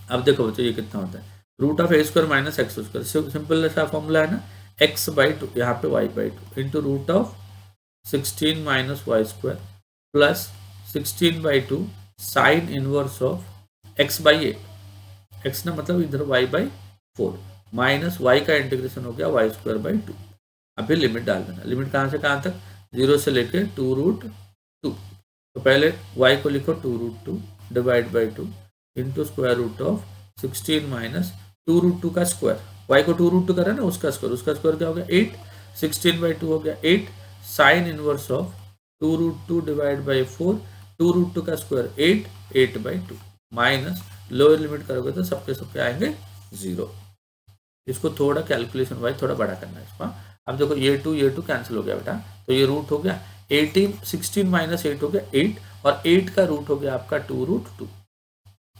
अब देखो बच्चों ये कितना होता है, root of a square minus x square, simple सा फॉर्मूला है ना, x बाई टू, यहाँ पे y by two into root of 16 minus y square plus 16 by two sine inverse of x by a, x ना मतलब इधर y बाई 4 माइनस y का इंटीग्रेशन हो गया y स्क्वायर बाई 2। अभी लिमिट डाल देना, लिमिट कहाँ से कहाँ तक, 0 से लेके 2√2, तो पहले y को लिखो 2√2 divide by 2 into square root of 16 minus 2√2 का स्क्वायर, y को 2√2 करा ना, उसका स्क्वायर क्या हो गया 8, 16 बाई 2 हो गया 8, sign inverse of 2√2 divide by 4, 2√2 का square 8, 8 by 2 minus lower limit करोगे तो सबके सबके आएंगे 0। इसको थोड़ा कैलकुलेशन वाइज थोड़ा बड़ा करना है इसको। अब देखो ये 2 कैंसिल हो गया बेटा, तो ये रूट हो गया 18, 16 माइनस 8 हो गया 8, और 8 का रूट हो गया आपका 2√2,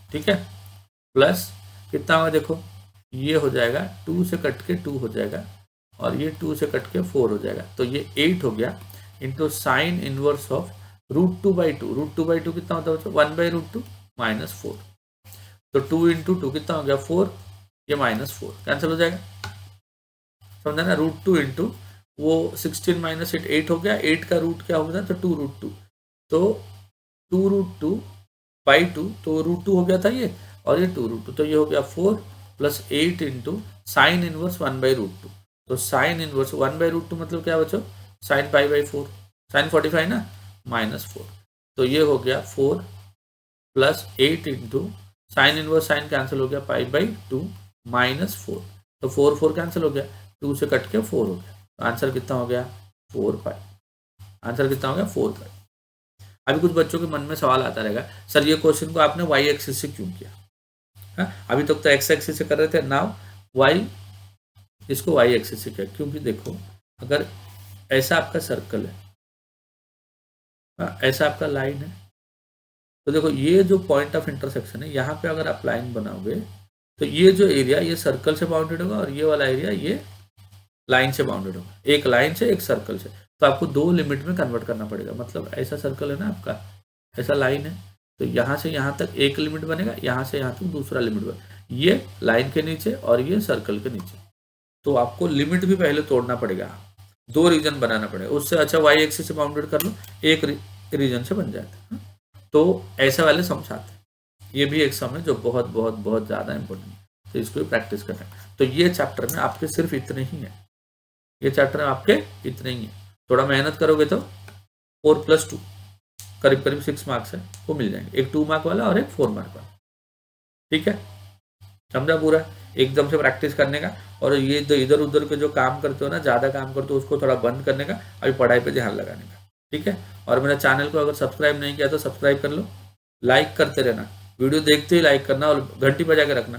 ठीक है, प्लस कितना होगा देखो, ये हो जाएगा 2 से कट के 2 हो जाएगा, और ये 2 से कट के 4 हो जाएगा, तो ये 8 हो गया into sine inverse of √2 by 2, √2 by 2 कितना होता है बच्चों, 1 बाई √2 माइनस 4, तो 2 इंटू 2 कितना हो गया 4, ये माइनस 4 कैंसिल हो जाएगा, समझा ना। √2 इंटू वो 16 माइनस 8 हो गया, 8 का रूट क्या होगा तो 2√2, तो 2√2 बाई 2, तो √2 हो गया था ये, और ये 2√2, तो ये हो गया 4 plus 8 into sine inverse 1 by √2, तो साइन इनवर्स 1 बाई √2 मतलब क्या बच्चों, साइन पाई बाई 4, साइन 45 ना, माइनस 4, तो ये हो गया 4 plus 8 into sine inverse, sine cancel हो गया पाई बाई 2 माइनस 4, तो 4 4 कैंसिल हो गया, 2 से कट के 4 हो गया, तो आंसर कितना हो गया 4 पाई, आंसर कितना हो गया 4 पाई। अभी कुछ बच्चों के मन में सवाल आता रहेगा, सर ये क्वेश्चन को आपने वाई एक्सिस से क्यों किया, अभी तक तो एक्स एक्सिस से कर रहे थे, नाउ वाई, इसको वाई एक्सिस से किया, क्योंकि देखो अगर ऐसा आपका सर्कल है, ऐसा आपका लाइन है, तो देखो ये जो पॉइंट ऑफ इंटरसेक्शन है, यहाँ पे अगर आप लाइन बनाओगे तो ये जो एरिया ये सर्कल से बाउंडेड होगा, और ये वाला एरिया ये लाइन से बाउंडेड होगा, एक लाइन से एक सर्कल से, तो आपको 2 लिमिट में कन्वर्ट करना पड़ेगा। मतलब ऐसा सर्कल है ना आपका, ऐसा लाइन है, तो यहाँ से यहाँ तक एक लिमिट बनेगा, यहाँ से यहाँ तक दूसरा लिमिट बनेगा, ये लाइन के नीचे और ये सर्कल के नीचे, तो आपको लिमिट भी पहले तोड़ना पड़ेगा, 2 रीजन बनाना पड़ेगा, उससे अच्छा वाई एक्सिस से बाउंडेड कर लो, एक रीजन से बन जाता है। तो ऐसे वाले सम्स आते हैं। ये भी एक सम है जो बहुत बहुत बहुत ज्यादा इंपॉर्टेंट है, तो इसको भी प्रैक्टिस करना है। तो ये चैप्टर में आपके सिर्फ इतने ही है, ये चैप्टर में आपके इतने ही है। थोड़ा मेहनत करोगे तो 4+2 करीब करीब 6 मार्क्स है वो मिल जाएंगे, एक 2 मार्क वाला और एक 4 मार्क वाला। ठीक है, समझा पूरा? एकदम से प्रैक्टिस करने का, और ये इधर उधर के जो काम करते हो ना, ज्यादा काम करते हो, उसको थोड़ा बंद करने का, अभी पढ़ाई पे ध्यान लगाने का। ठीक है, और मेरा चैनल को अगर सब्सक्राइब नहीं किया तो सब्सक्राइब कर लो, लाइक करते रहना, वीडियो देखते ही लाइक करना और घंटी बजा के रखना,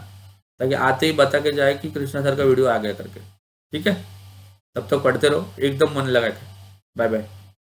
ताकि आते ही बता के जाए कि कृष्णा सर का वीडियो आ गया करके। ठीक है, तब तक पढ़ते रहो एकदम मन लगा के। Bye bye.